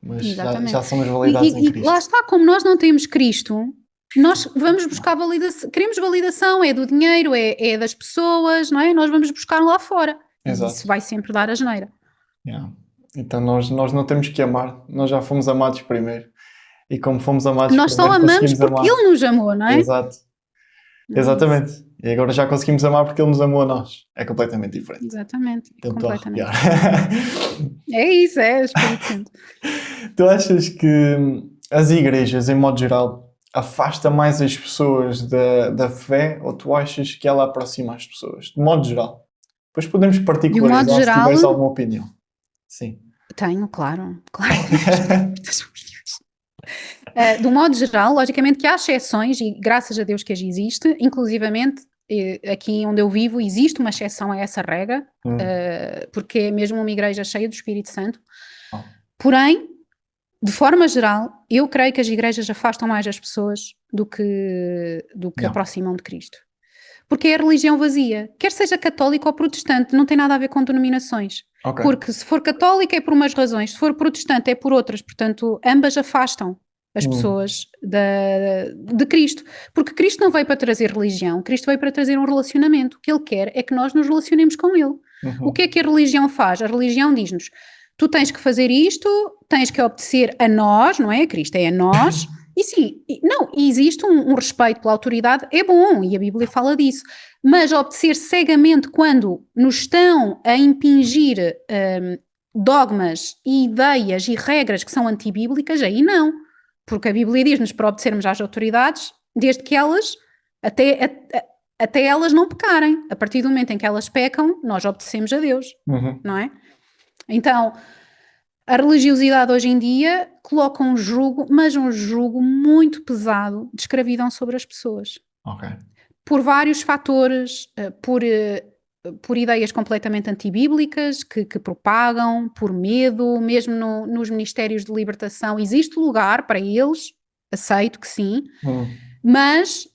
S2: Mas já somos validados em Cristo.
S1: Lá está, como nós não temos Cristo, nós vamos buscar validação, queremos validação, é do dinheiro, é das pessoas, não é? Nós vamos buscar lá fora.
S2: Exato.
S1: E isso vai sempre dar asneira.
S2: Então nós não temos que amar, nós já fomos amados primeiro. E como fomos amados
S1: nós só amamos porque Ele nos amou, não é?
S2: Exato. Exatamente. E agora já conseguimos amar porque Ele nos amou a nós. É completamente diferente.
S1: Exatamente.
S2: Então,
S1: completamente. É isso, é o Espírito Santo.
S2: Tu achas que as igrejas, em modo geral, afasta mais as pessoas da fé, ou tu achas que ela aproxima as pessoas? De modo geral. Depois podemos particularizar se tiveres alguma opinião. Sim.
S1: Tenho, claro. Do modo geral, logicamente que há exceções, e graças a Deus que as existe, inclusivamente aqui onde eu vivo existe uma exceção a essa regra, porque é mesmo uma igreja cheia do Espírito Santo. Porém, de forma geral, eu creio que as igrejas afastam mais as pessoas do que aproximam de Cristo. Porque é a religião vazia, quer seja católica ou protestante, não tem nada a ver com denominações. Porque se for católica é por umas razões, se for protestante é por outras, portanto ambas afastam as pessoas de Cristo, porque Cristo não veio para trazer religião, Cristo veio para trazer um relacionamento. O que Ele quer é que nós nos relacionemos com Ele. O que é que a religião faz? A religião diz-nos, tu tens que fazer isto, tens que obedecer a nós, não é? Cristo é a nós, e sim, existe um respeito pela autoridade, é bom, e a Bíblia fala disso, mas obedecer cegamente quando nos estão a impingir dogmas e ideias e regras que são antibíblicas, aí não. Porque a Bíblia diz-nos para obedecermos às autoridades, desde que elas, até elas não pecarem. A partir do momento em que elas pecam, nós obedecemos a Deus, não é? Então, a religiosidade hoje em dia coloca um jugo, mas um jugo muito pesado de escravidão sobre as pessoas. Por vários fatores, por ideias completamente antibíblicas que propagam, por medo, mesmo nos ministérios de libertação existe lugar para eles, aceito que sim, mas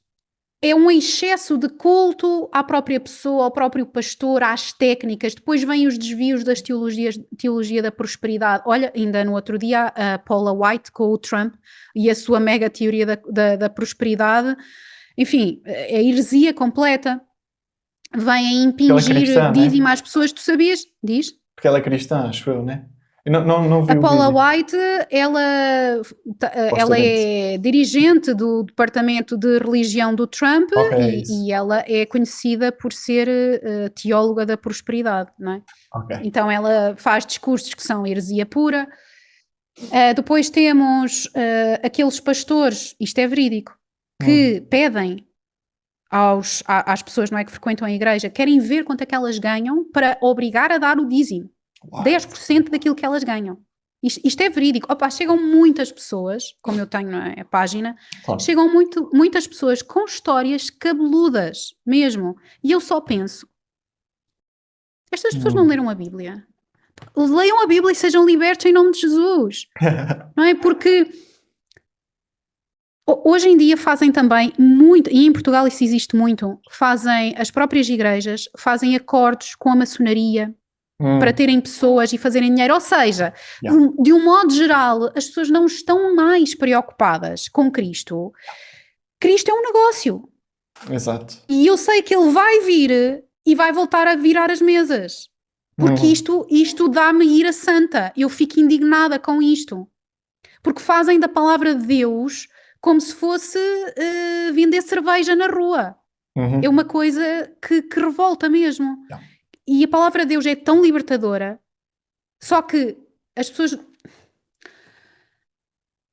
S1: é um excesso de culto à própria pessoa, ao próprio pastor, às técnicas. Depois vêm os desvios das teologia da prosperidade. Olha, ainda no outro dia a Paula White com o Trump e a sua mega teoria da prosperidade, enfim, é heresia completa. Vêm impingir dízimo às pessoas, tu sabias? Diz?
S2: Porque ela é cristã, acho eu, né? Eu não vi
S1: a Paula White, ela é dirigente do departamento de religião do Trump e ela é conhecida por ser teóloga da prosperidade, não é? Então ela faz discursos que são heresia pura. Depois temos aqueles pastores, isto é verídico, que pedem às pessoas, não é, que frequentam a igreja, querem ver quanto é que elas ganham para obrigar a dar o dízimo. 10% daquilo que elas ganham. Isto é verídico. Chegam muitas pessoas, como eu tenho a página, chegam muitas pessoas com histórias cabeludas mesmo. E eu só penso, estas pessoas não leram a Bíblia. Leiam a Bíblia e sejam libertos em nome de Jesus. Não é? Porque hoje em dia fazem também muito, e em Portugal isso existe muito, fazem as próprias igrejas, fazem acordos com a maçonaria, para terem pessoas e fazerem dinheiro, ou seja, de um modo geral, as pessoas não estão mais preocupadas com Cristo. Cristo é um negócio.
S2: Exato.
S1: E eu sei que Ele vai vir e vai voltar a virar as mesas, porque isto dá-me ira santa, eu fico indignada com isto, porque fazem da palavra de Deus como se fosse vender cerveja na rua. É uma coisa que revolta mesmo. E a palavra de Deus é tão libertadora, só que as pessoas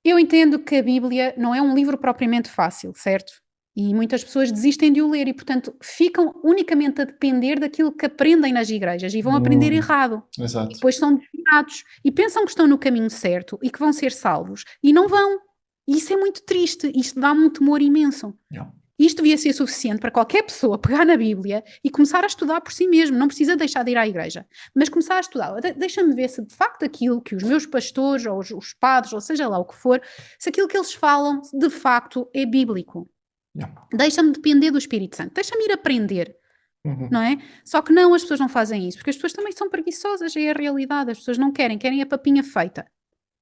S1: Eu entendo que a Bíblia não é um livro propriamente fácil, certo? E muitas pessoas desistem de o ler e, portanto, ficam unicamente a depender daquilo que aprendem nas igrejas e vão aprender errado. E
S2: Exato.
S1: depois são desviados e pensam que estão no caminho certo e que vão ser salvos e não vão. E isso é muito triste, isto dá-me um temor imenso.
S2: Yeah.
S1: Isto devia ser suficiente para qualquer pessoa pegar na Bíblia e começar a estudar por si mesmo, não precisa deixar de ir à igreja, mas começar a estudar. Deixa-me ver se de facto aquilo que os meus pastores ou os padres, ou seja lá o que for, se aquilo que eles falam de facto é bíblico.
S2: Yeah.
S1: Deixa-me depender do Espírito Santo, deixa-me ir aprender, não é? Só que não, as pessoas não fazem isso, porque as pessoas também são preguiçosas, é a realidade, as pessoas não querem a papinha feita,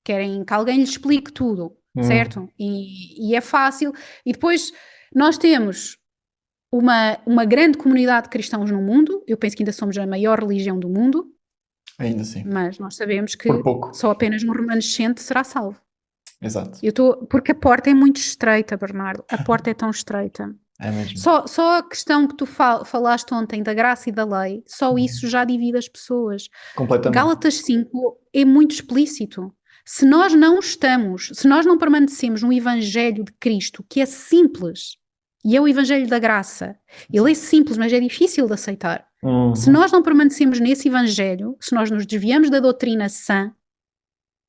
S1: querem que alguém lhes explique tudo, certo? E é fácil, e depois nós temos uma grande comunidade de cristãos no mundo, eu penso que ainda somos a maior religião do mundo,
S2: Ainda assim.
S1: mas nós sabemos que
S2: Por pouco.
S1: só apenas um remanescente será salvo.
S2: Exato.
S1: Porque a porta é muito estreita, Bernardo, a porta é tão estreita.
S2: É mesmo.
S1: Só a questão que tu falaste ontem da graça e da lei, só isso já divide as pessoas.
S2: Completamente.
S1: Gálatas 5 é muito explícito. Se nós não permanecemos no Evangelho de Cristo, que é simples, e é o Evangelho da graça, ele é simples, mas é difícil de aceitar. Se nós não permanecemos nesse Evangelho, se nós nos desviamos da doutrina sã,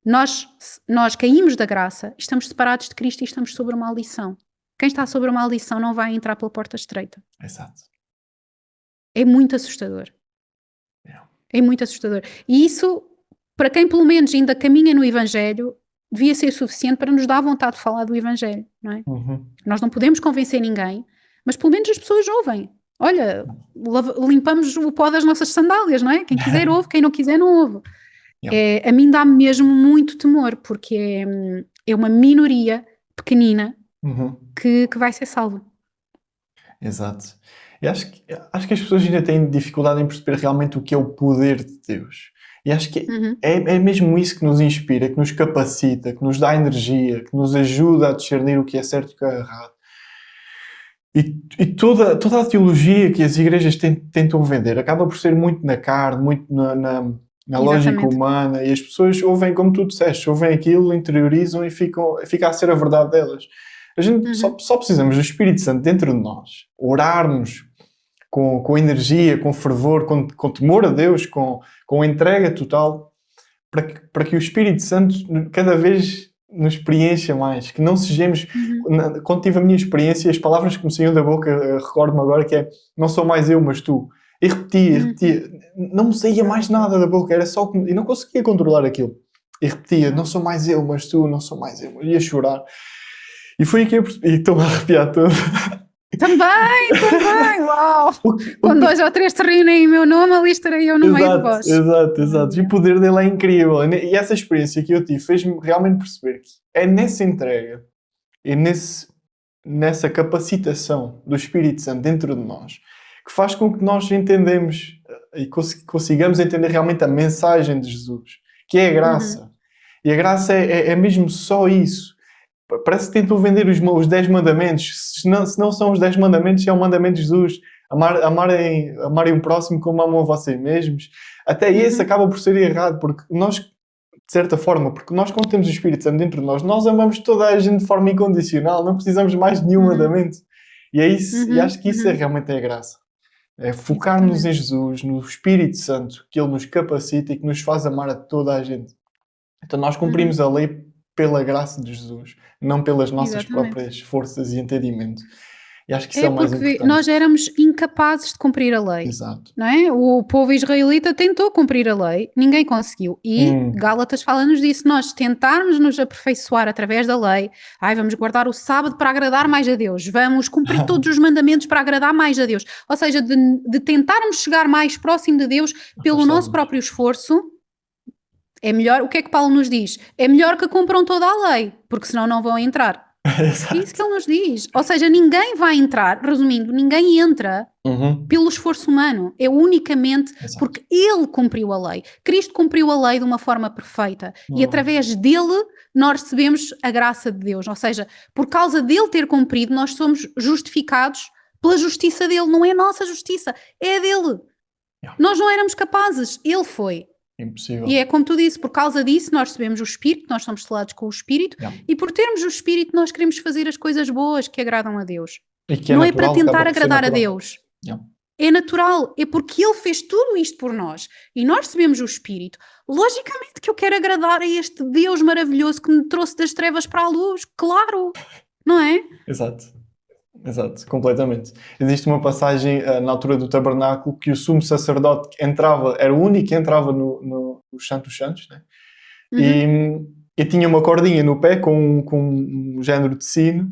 S1: nós caímos da graça, estamos separados de Cristo e estamos sob a maldição. Quem está sobre a maldição não vai entrar pela porta estreita.
S2: Exato.
S1: É muito assustador.
S2: Yeah.
S1: É muito assustador. E isso, para quem pelo menos ainda caminha no Evangelho, devia ser suficiente para nos dar vontade de falar do Evangelho, não é? Nós não podemos convencer ninguém, mas pelo menos as pessoas ouvem. Olha, limpamos o pó das nossas sandálias, não é? Quem quiser ouve, quem não quiser não ouve.
S2: Yeah.
S1: A mim dá-me mesmo muito temor, porque é uma minoria pequenina que vai ser salva.
S2: Exato. E acho que as pessoas ainda têm dificuldade em perceber realmente o que é o poder de Deus. E acho que é mesmo isso que nos inspira, que nos capacita, que nos dá energia, que nos ajuda a discernir o que é certo e o que é errado. E toda a teologia que as igrejas tentam vender acaba por ser muito na carne, muito na lógica humana, e as pessoas ouvem, como tu disseste, ouvem aquilo, interiorizam e fica a ser a verdade delas. A gente só precisamos do Espírito Santo dentro de nós, orarmos com energia, com fervor, com temor a Deus, com entrega total, para que o Espírito Santo cada vez nos preencha mais, que não sejamos... Quando tive a minha experiência, as palavras que me saíam da boca, recordo-me agora que é: não sou mais eu, mas tu. E repetia, não me saía mais nada da boca, era só... E não conseguia controlar aquilo. E repetia: não sou mais eu, mas tu, não sou mais eu. Ia chorar. E foi aí que eu percebi. E estou-me a arrepiar todo.
S1: Também, uau! Quando 2 ou 3 se reúnem em meu nome, ali estarei eu no meio de vós.
S2: Exato. E o poder dele é incrível. E essa experiência que eu tive fez-me realmente perceber que é nessa entrega e nessa capacitação do Espírito Santo dentro de nós que faz com que nós entendemos e consigamos entender realmente a mensagem de Jesus, que é a graça. E a graça é mesmo só isso. Parece que tentam vender os 10 mandamentos. Se não são os 10 mandamentos, é o mandamento de Jesus. Amarem o próximo como amam a vocês mesmos. Até esse acaba por ser errado, porque nós, de certa forma, porque nós, quando temos o Espírito Santo dentro de nós amamos toda a gente de forma incondicional, não precisamos mais de nenhum mandamento. E é isso, e acho que isso realmente é a graça. É focar-nos em Jesus, no Espírito Santo, que Ele nos capacita e que nos faz amar a toda a gente. Então nós cumprimos a lei pela graça de Jesus, não pelas nossas próprias forças e entendimento. E acho que isso é o mais importante.
S1: Porque nós éramos incapazes de cumprir a lei.
S2: Exato.
S1: Não é? O povo israelita tentou cumprir a lei, ninguém conseguiu. E Gálatas fala-nos disso, nós tentarmos nos aperfeiçoar através da lei, vamos guardar o sábado para agradar mais a Deus, vamos cumprir todos os mandamentos para agradar mais a Deus. Ou seja, de tentarmos chegar mais próximo de Deus pelo nosso próprio esforço. É melhor, o que é que Paulo nos diz? É melhor que cumpram toda a lei, porque senão não vão entrar. É isso que ele nos diz. Ou seja, ninguém vai entrar, resumindo, ninguém entra pelo esforço humano. É unicamente porque ele cumpriu a lei. Cristo cumpriu a lei de uma forma perfeita. E através dele nós recebemos a graça de Deus. Ou seja, por causa dele ter cumprido, nós somos justificados pela justiça dele. Não é a nossa justiça, é a dele. Nós não éramos capazes, ele foi.
S2: Impossível.
S1: E é como tu disse, por causa disso nós recebemos o Espírito, nós somos selados com o Espírito, e por termos o Espírito nós queremos fazer as coisas boas que agradam a Deus.
S2: E que é
S1: não
S2: natural,
S1: é para tentar
S2: acaba por ser
S1: agradar a
S2: natural.
S1: Deus. É natural, é porque Ele fez tudo isto por nós e nós recebemos o Espírito. Logicamente que eu quero agradar a este Deus maravilhoso que me trouxe das trevas para a luz, claro, não é?
S2: Exato, completamente. Existe uma passagem na altura do tabernáculo que o sumo sacerdote entrava, era o único que entrava no Santos Santos, né? E tinha uma cordinha no pé com um género de sino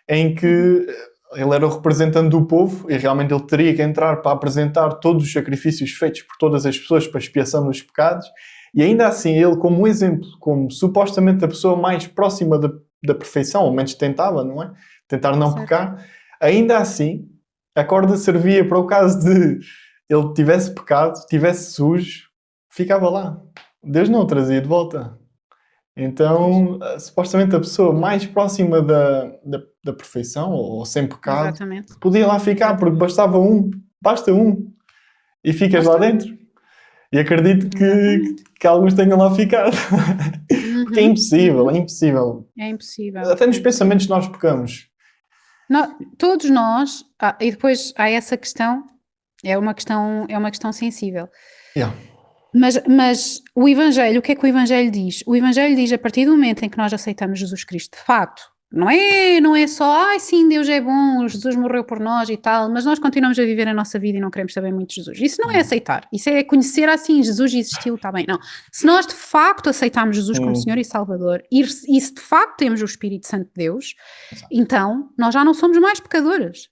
S2: em que ele era o representante do povo e realmente ele teria que entrar para apresentar todos os sacrifícios feitos por todas as pessoas para expiação dos pecados, e ainda assim ele, como um exemplo, como supostamente a pessoa mais próxima da perfeição, ou menos tentava, não é? Tentar não pecar, ainda assim a corda servia para o caso de ele tivesse pecado, tivesse sujo, ficava lá. Deus não o trazia de volta. Então, supostamente a pessoa mais próxima da perfeição, ou sem pecado, podia lá ficar, porque basta um, e ficas lá dentro. E acredito que alguns tenham lá ficado. Porque é impossível.
S1: É impossível.
S2: Até nos pensamentos nós pecamos.
S1: Todos nós, e depois há essa questão, é uma questão sensível. Mas o Evangelho, o que é que o Evangelho diz? O Evangelho diz, a partir do momento em que nós aceitamos Jesus Cristo, de facto, não é só, sim, Deus é bom, Jesus morreu por nós e tal, mas nós continuamos a viver a nossa vida e não queremos saber muito de Jesus. Isso não é aceitar, isso é conhecer assim, Jesus existiu, está bem, não. Se nós de facto aceitarmos Jesus como Senhor e Salvador, e se de facto temos o Espírito Santo de Deus, então nós já não somos mais pecadores.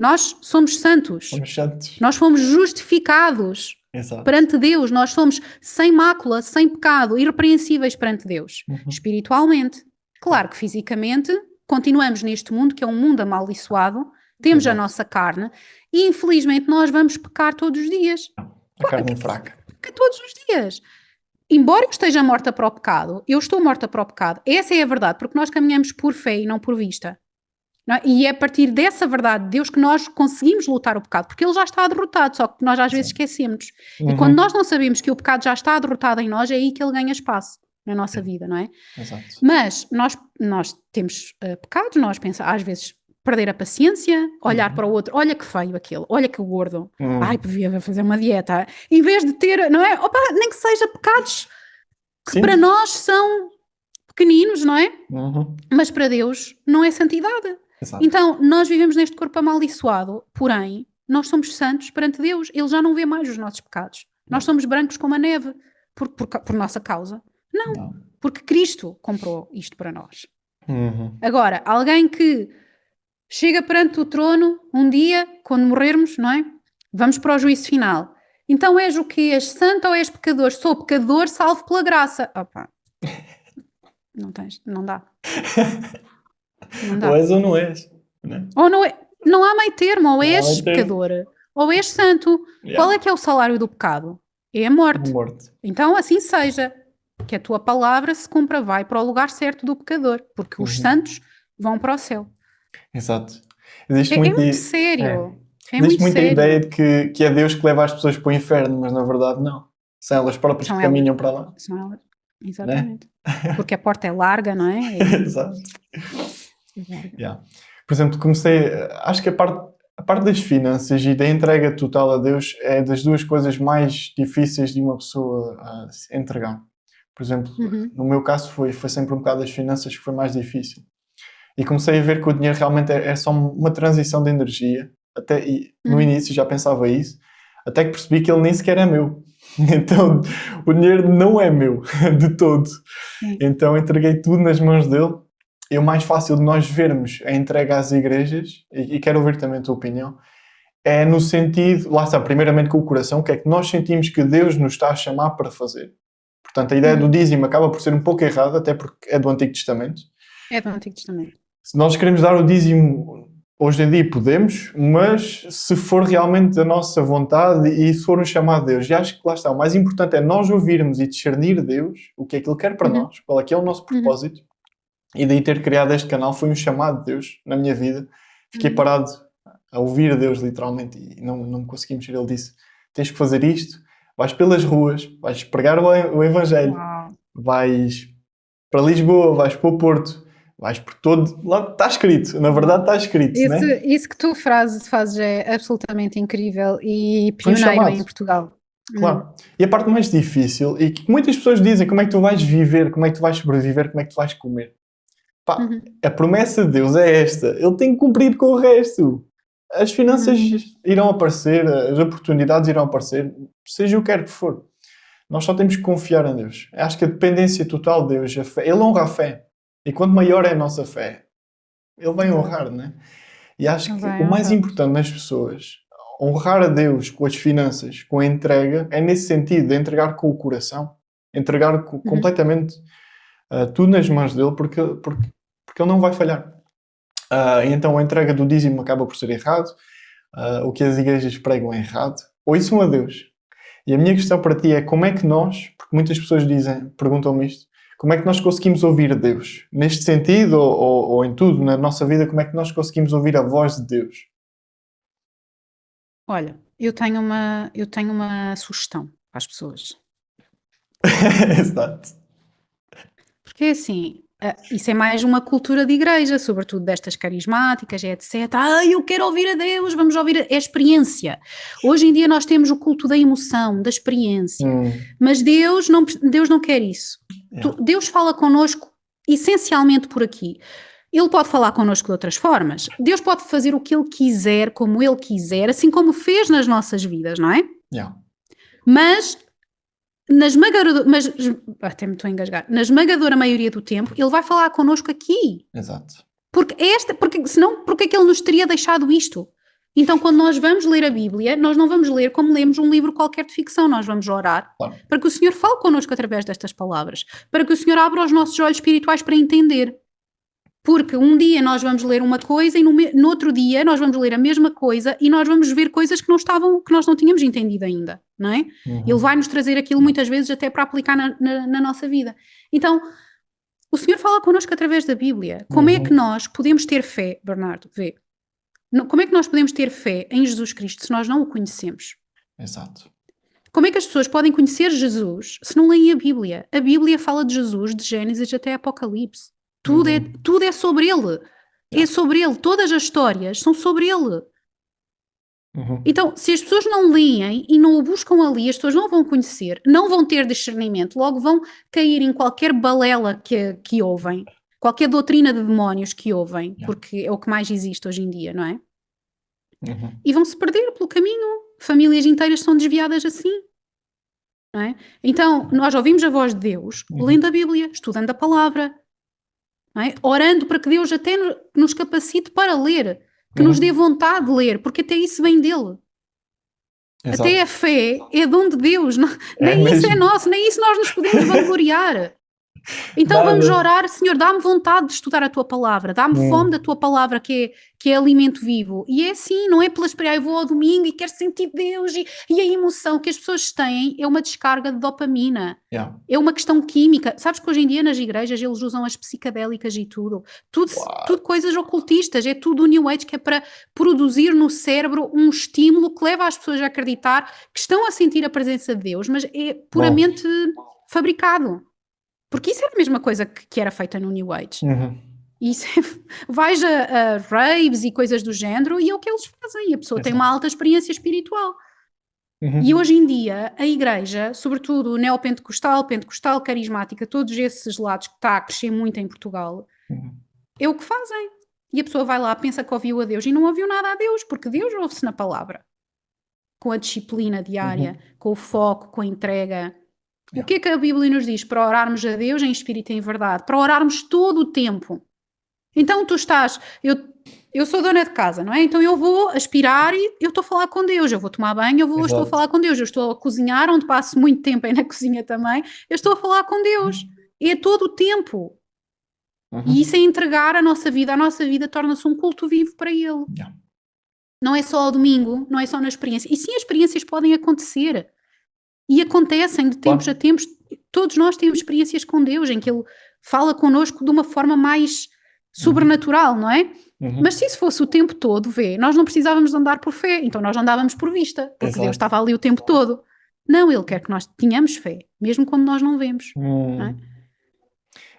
S1: Nós somos santos. Nós fomos justificados. Perante Deus, nós somos sem mácula, sem pecado, irrepreensíveis perante Deus, espiritualmente. Claro que fisicamente continuamos neste mundo, que é um mundo amaldiçoado, temos a nossa carne e infelizmente nós vamos pecar todos os dias.
S2: A carne é fraca.
S1: Todos os dias. Embora eu esteja morta para o pecado, eu estou morta para o pecado. Essa é a verdade, porque nós caminhamos por fé e não por vista. Não é? E é a partir dessa verdade de Deus que nós conseguimos lutar o pecado, porque ele já está derrotado, só que nós às vezes esquecemos. E quando nós não sabemos que o pecado já está derrotado em nós, é aí que ele ganha espaço na nossa vida, não é? Mas nós temos pecados, nós pensamos, às vezes, perder a paciência, olhar para o outro, olha que feio aquele, olha que gordo, ai, devia fazer uma dieta, em vez de ter, não é? Opa, nem que seja pecados que para nós são pequeninos, não é? Mas para Deus não é santidade. Então, nós vivemos neste corpo amaldiçoado, porém, nós somos santos perante Deus. Ele já não vê mais os nossos pecados. Nós somos brancos como a neve, por nossa causa. Não, porque Cristo comprou isto para nós. Agora, alguém que chega perante o trono, um dia, quando morrermos, não é? Vamos para o juízo final. Então és o quê? És santo ou és pecador? Sou pecador, salvo pela graça. Opa. Não dá.
S2: Ou és ou não és. Né?
S1: Ou não é. Não há meio termo. Ou és pecador, ou és santo. Qual é que é o salário do pecado? É a morte. Então assim seja. Que a tua palavra se cumpra, vai para o lugar certo do pecador. Porque os santos vão para o céu.
S2: Exato.
S1: É muito sério.
S2: Existe muita ideia de que é Deus que leva as pessoas para o inferno, mas na verdade não. São elas próprias que caminham para lá.
S1: São elas. Exatamente. Né? Porque a porta é larga, não é?
S2: Exato. Por exemplo, acho que a parte das finanças e da entrega total a Deus é das duas coisas mais difíceis de uma pessoa entregar. Por exemplo, no meu caso foi sempre um bocado as finanças que foi mais difícil. E comecei a ver que o dinheiro realmente é só uma transição de energia. No início já pensava isso, até que percebi que ele nem sequer é meu. Então, o dinheiro não é meu, de todo. Então, entreguei tudo nas mãos dele. E o mais fácil de nós vermos a entrega às igrejas, e quero ouvir também a tua opinião, é no sentido, lá está, primeiramente com o coração, o que é que nós sentimos que Deus nos está a chamar para fazer. Portanto, a ideia do dízimo acaba por ser um pouco errada, até porque é do Antigo Testamento.
S1: É do Antigo Testamento.
S2: Se nós queremos dar o dízimo hoje em dia, podemos, mas se for realmente da nossa vontade e se for um chamado de Deus, e acho que lá está, o mais importante é nós ouvirmos e discernir Deus, o que é que Ele quer para nós, qual é que é o nosso propósito, e daí ter criado este canal foi um chamado de Deus na minha vida. Fiquei parado a ouvir Deus, literalmente, e não me consegui mexer. Ele disse, tens que fazer isto, Vais pelas ruas, vais pregar o Evangelho,
S1: Uau.
S2: vais para Lisboa, vais para o Porto, vais por todo... Lá está escrito, na verdade está escrito, né?
S1: Isso que tu fazes é absolutamente incrível e
S2: Foi um
S1: pioneiro em
S2: chamado,
S1: Portugal.
S2: claro. E a parte mais difícil, e que muitas pessoas dizem, como é que tu vais viver, como é que tu vais sobreviver, como é que tu vais comer? Pá, a promessa de Deus é esta, Ele tem que cumprir com o resto. As finanças irão aparecer, as oportunidades irão aparecer, seja o que quer que for. Nós só temos que confiar em Deus. Acho que a dependência total de Deus, a fé, Ele honra a fé. E quanto maior é a nossa fé, Ele vai honrar, né? E acho que o mais importante nas pessoas, honrar a Deus com as finanças, com a entrega, é nesse sentido, de entregar com o coração, entregar completamente tudo nas mãos dele, porque Ele não vai falhar. Então a entrega do dízimo acaba por ser errado, o que as igrejas pregam é errado. Ouçam a Deus. E a minha questão para ti é como é que nós, porque muitas pessoas perguntam-me isto, como é que nós conseguimos ouvir a Deus? Neste sentido, ou em tudo, na nossa vida, como é que nós conseguimos ouvir a voz de Deus?
S1: Olha, eu tenho uma sugestão para as pessoas.
S2: Exato.
S1: Porque assim, isso é mais uma cultura de igreja, sobretudo destas carismáticas, etc. Eu quero ouvir a Deus, vamos ouvir a experiência. Hoje em dia nós temos o culto da emoção, da experiência. Mas Deus não quer isso. Deus fala connosco essencialmente por aqui. Ele pode falar connosco de outras formas. Deus pode fazer o que Ele quiser, como Ele quiser, assim como fez nas nossas vidas, não é? Mas até me estou a engasgar. Na esmagadora maioria do tempo, Ele vai falar connosco aqui.
S2: Exato.
S1: Porque senão, porque é que Ele nos teria deixado isto? Então, quando nós vamos ler a Bíblia, nós não vamos ler como lemos um livro qualquer de ficção, nós vamos orar para que o Senhor fale connosco através destas palavras, para que o Senhor abra os nossos olhos espirituais para entender. Porque um dia nós vamos ler uma coisa e no outro dia nós vamos ler a mesma coisa e nós vamos ver coisas que nós não tínhamos entendido ainda, não é? Ele vai nos trazer aquilo muitas vezes até para aplicar na nossa vida. Então, o Senhor fala connosco através da Bíblia. Como é que nós podemos ter fé, Bernardo? Vê. Como é que nós podemos ter fé em Jesus Cristo se nós não o conhecemos?
S2: Exato. Como
S1: é que as pessoas podem conhecer Jesus se não leem a Bíblia? A Bíblia fala de Jesus de Gênesis até Apocalipse. Tudo é sobre ele. É sobre ele. Todas as histórias são sobre ele. Então, se as pessoas não leem e não o buscam ali, as pessoas não vão conhecer, não vão ter discernimento, logo vão cair em qualquer balela que ouvem, qualquer doutrina de demónios que ouvem, porque é o que mais existe hoje em dia, não é? E vão se perder pelo caminho. Famílias inteiras são desviadas assim. Não é? Então, nós ouvimos a voz de Deus lendo a Bíblia, estudando a palavra. Não é? Orando para que Deus até nos capacite para ler, que nos dê vontade de ler, porque até isso vem dele. Exato. Até a fé é dom de Deus, nem isso é nosso, nem isso nós nos podemos vangloriar. Então vamos orar, Senhor, dá-me vontade de estudar a tua palavra, dá-me fome da tua palavra que é alimento vivo. E é assim, não é pela esperança, eu vou ao domingo e quero sentir Deus e a emoção que as pessoas têm é uma descarga de dopamina. É uma questão química. Sabes que hoje em dia nas igrejas eles usam as psicadélicas e tudo coisas ocultistas, é tudo o New Age que é para produzir no cérebro um estímulo que leva as pessoas a acreditar que estão a sentir a presença de Deus, mas é puramente fabricado. Porque isso era a mesma coisa que era feita no New Age. Isso vais a raves e coisas do género e é o que eles fazem. A pessoa tem uma alta experiência espiritual. E hoje em dia, a igreja, sobretudo neopentecostal, pentecostal, carismática, todos esses lados que está a crescer muito em Portugal, é o que fazem. E a pessoa vai lá, pensa que ouviu a Deus e não ouviu nada a Deus, porque Deus ouve-se na palavra. Com a disciplina diária, com o foco, com a entrega. O que é que a Bíblia nos diz? Para orarmos a Deus em espírito e em verdade, para orarmos todo o tempo. Então tu estás, eu sou dona de casa, não é? Então eu vou aspirar e eu estou a falar com Deus, eu vou tomar banho, estou a falar com Deus, eu estou a cozinhar, onde passo muito tempo aí na cozinha também, eu estou a falar com Deus. É todo o tempo. E isso é entregar a nossa vida torna-se um culto vivo para Ele. Não é só ao domingo, não é só na experiência. E sim, as experiências podem acontecer. E acontecem de tempos a tempos, todos nós temos experiências com Deus, em que Ele fala connosco de uma forma mais sobrenatural, não é? Mas se isso fosse o tempo todo, nós não precisávamos de andar por fé, então nós andávamos por vista, porque Deus estava ali o tempo todo. Não, Ele quer que nós tenhamos fé, mesmo quando nós não vemos. Não é?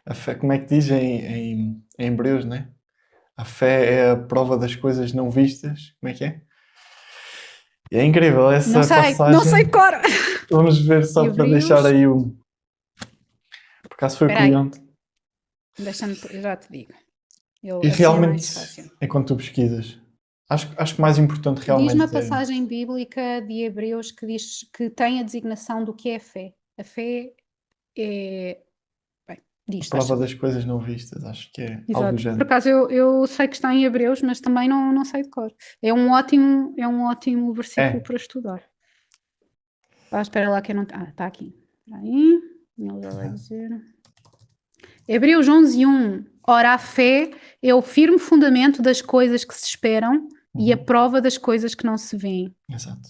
S2: A fé, como é que diz em Hebreus, né? A fé é a prova das coisas não vistas. Como é que é? E é incrível essa passagem.
S1: Não sei cor.
S2: Vamos ver só para
S1: Hebreus.
S2: deixar aí o... Por acaso foi o
S1: Espera aí.
S2: cliente.
S1: Deixa-me, eu já te digo.
S2: E
S1: Assim
S2: realmente,
S1: é mais fácil.
S2: enquanto tu pesquisas, acho que o mais importante realmente
S1: Diz uma passagem bíblica de Hebreus que diz que tem a designação do que é a fé. A fé é... Bem, diz,
S2: a prova das coisas não vistas. Acho que é algo do
S1: Exato. Por
S2: género.
S1: acaso eu sei que está em Hebreus, mas também não sei de cor. É um ótimo versículo para estudar. Espera lá que eu não... está aqui. Espera aí. Ele já vai dizer... Hebreus 11:1. Ora, a fé é o firme fundamento das coisas que se esperam e a prova das coisas que não se veem.
S2: Exato.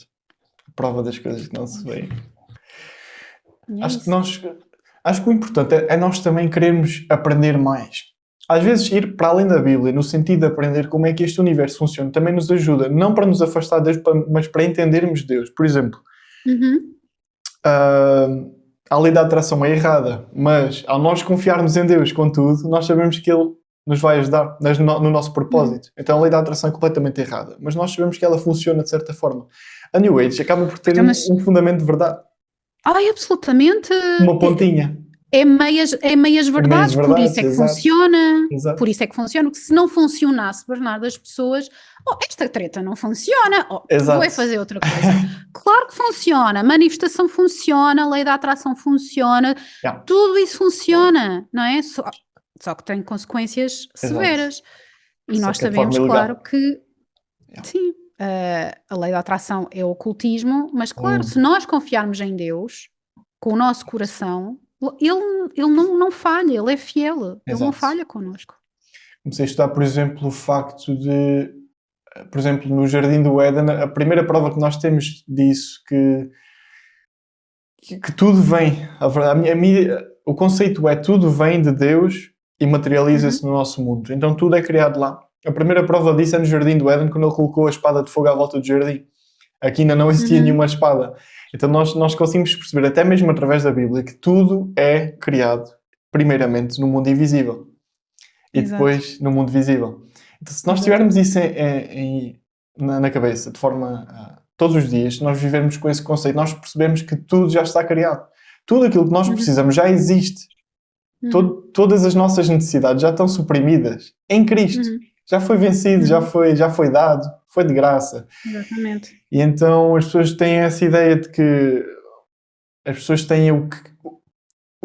S2: A prova das coisas que não se veem.
S1: É
S2: Acho que o importante é nós também querermos aprender mais. Às vezes ir para além da Bíblia, no sentido de aprender como é que este universo funciona, também nos ajuda, não para nos afastar de Deus, mas para entendermos Deus. Por exemplo, a lei da atração é errada, mas ao nós confiarmos em Deus com tudo, nós sabemos que Ele nos vai ajudar no nosso propósito. Então a lei da atração é completamente errada, mas nós sabemos que ela funciona de certa forma. A New Age acaba por ter um fundamento de verdade.
S1: Absolutamente.
S2: Uma pontinha.
S1: É meias verdades, por isso é que
S2: exato.
S1: funciona.
S2: Exato.
S1: Por isso é que funciona. Porque se não funcionasse, Bernardo, as pessoas... esta treta não funciona. Vou fazer outra coisa. Claro que funciona. A manifestação funciona, a lei da atração funciona. Tudo isso funciona, não é? Só que tem consequências severas. E nós sabemos, claro, que... Sim. A lei da atração é o ocultismo, mas claro, se nós confiarmos em Deus, com o nosso coração, ele não falha, ele é fiel, ele não falha connosco.
S2: Comecei a estudar, por exemplo, o facto de, por exemplo, no Jardim do Éden, a primeira prova que nós temos disso, que tudo vem, o conceito é tudo vem de Deus e materializa-se no nosso mundo, então tudo é criado lá. A primeira prova disso é no Jardim do Éden, quando ele colocou a espada de fogo à volta do jardim. Aqui ainda não existia nenhuma espada. Então nós conseguimos perceber, até mesmo através da Bíblia, que tudo é criado, primeiramente, no mundo invisível. E depois no mundo visível. Então se nós tivermos isso na cabeça, de forma... todos os dias, nós vivemos com esse conceito, nós percebemos que tudo já está criado. Tudo aquilo que nós precisamos já existe. Todas as nossas necessidades já estão suprimidas em Cristo. Já foi vencido, já foi dado, foi de graça.
S1: Exatamente.
S2: E então as pessoas têm essa ideia de que as pessoas têm o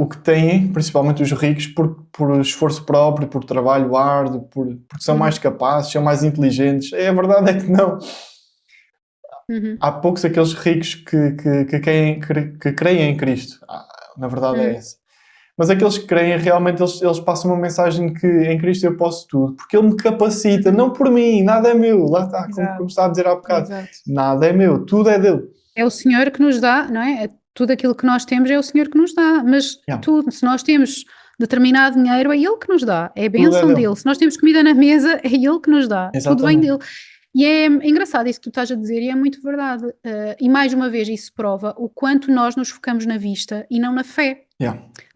S2: que têm, principalmente os ricos, por esforço próprio, por trabalho árduo, porque são mais capazes, são mais inteligentes. A verdade é que não. Há poucos aqueles ricos que creem em Cristo. Na verdade é essa. Mas aqueles que creem, realmente, eles passam uma mensagem que em Cristo eu posso tudo. Porque Ele me capacita, não por mim, nada é meu. Lá está, como estava a dizer há bocado. Exato. Nada é meu, tudo é dele.
S1: É o Senhor que nos dá, não é? Tudo aquilo que nós temos é o Senhor que nos dá. Mas tudo, se nós temos determinado dinheiro, é Ele que nos dá. É a bênção dele. Se nós temos comida na mesa, é Ele que nos dá. Exatamente. Tudo vem dele. E é engraçado isso que tu estás a dizer e é muito verdade. E mais uma vez isso prova o quanto nós nos focamos na vista e não na fé.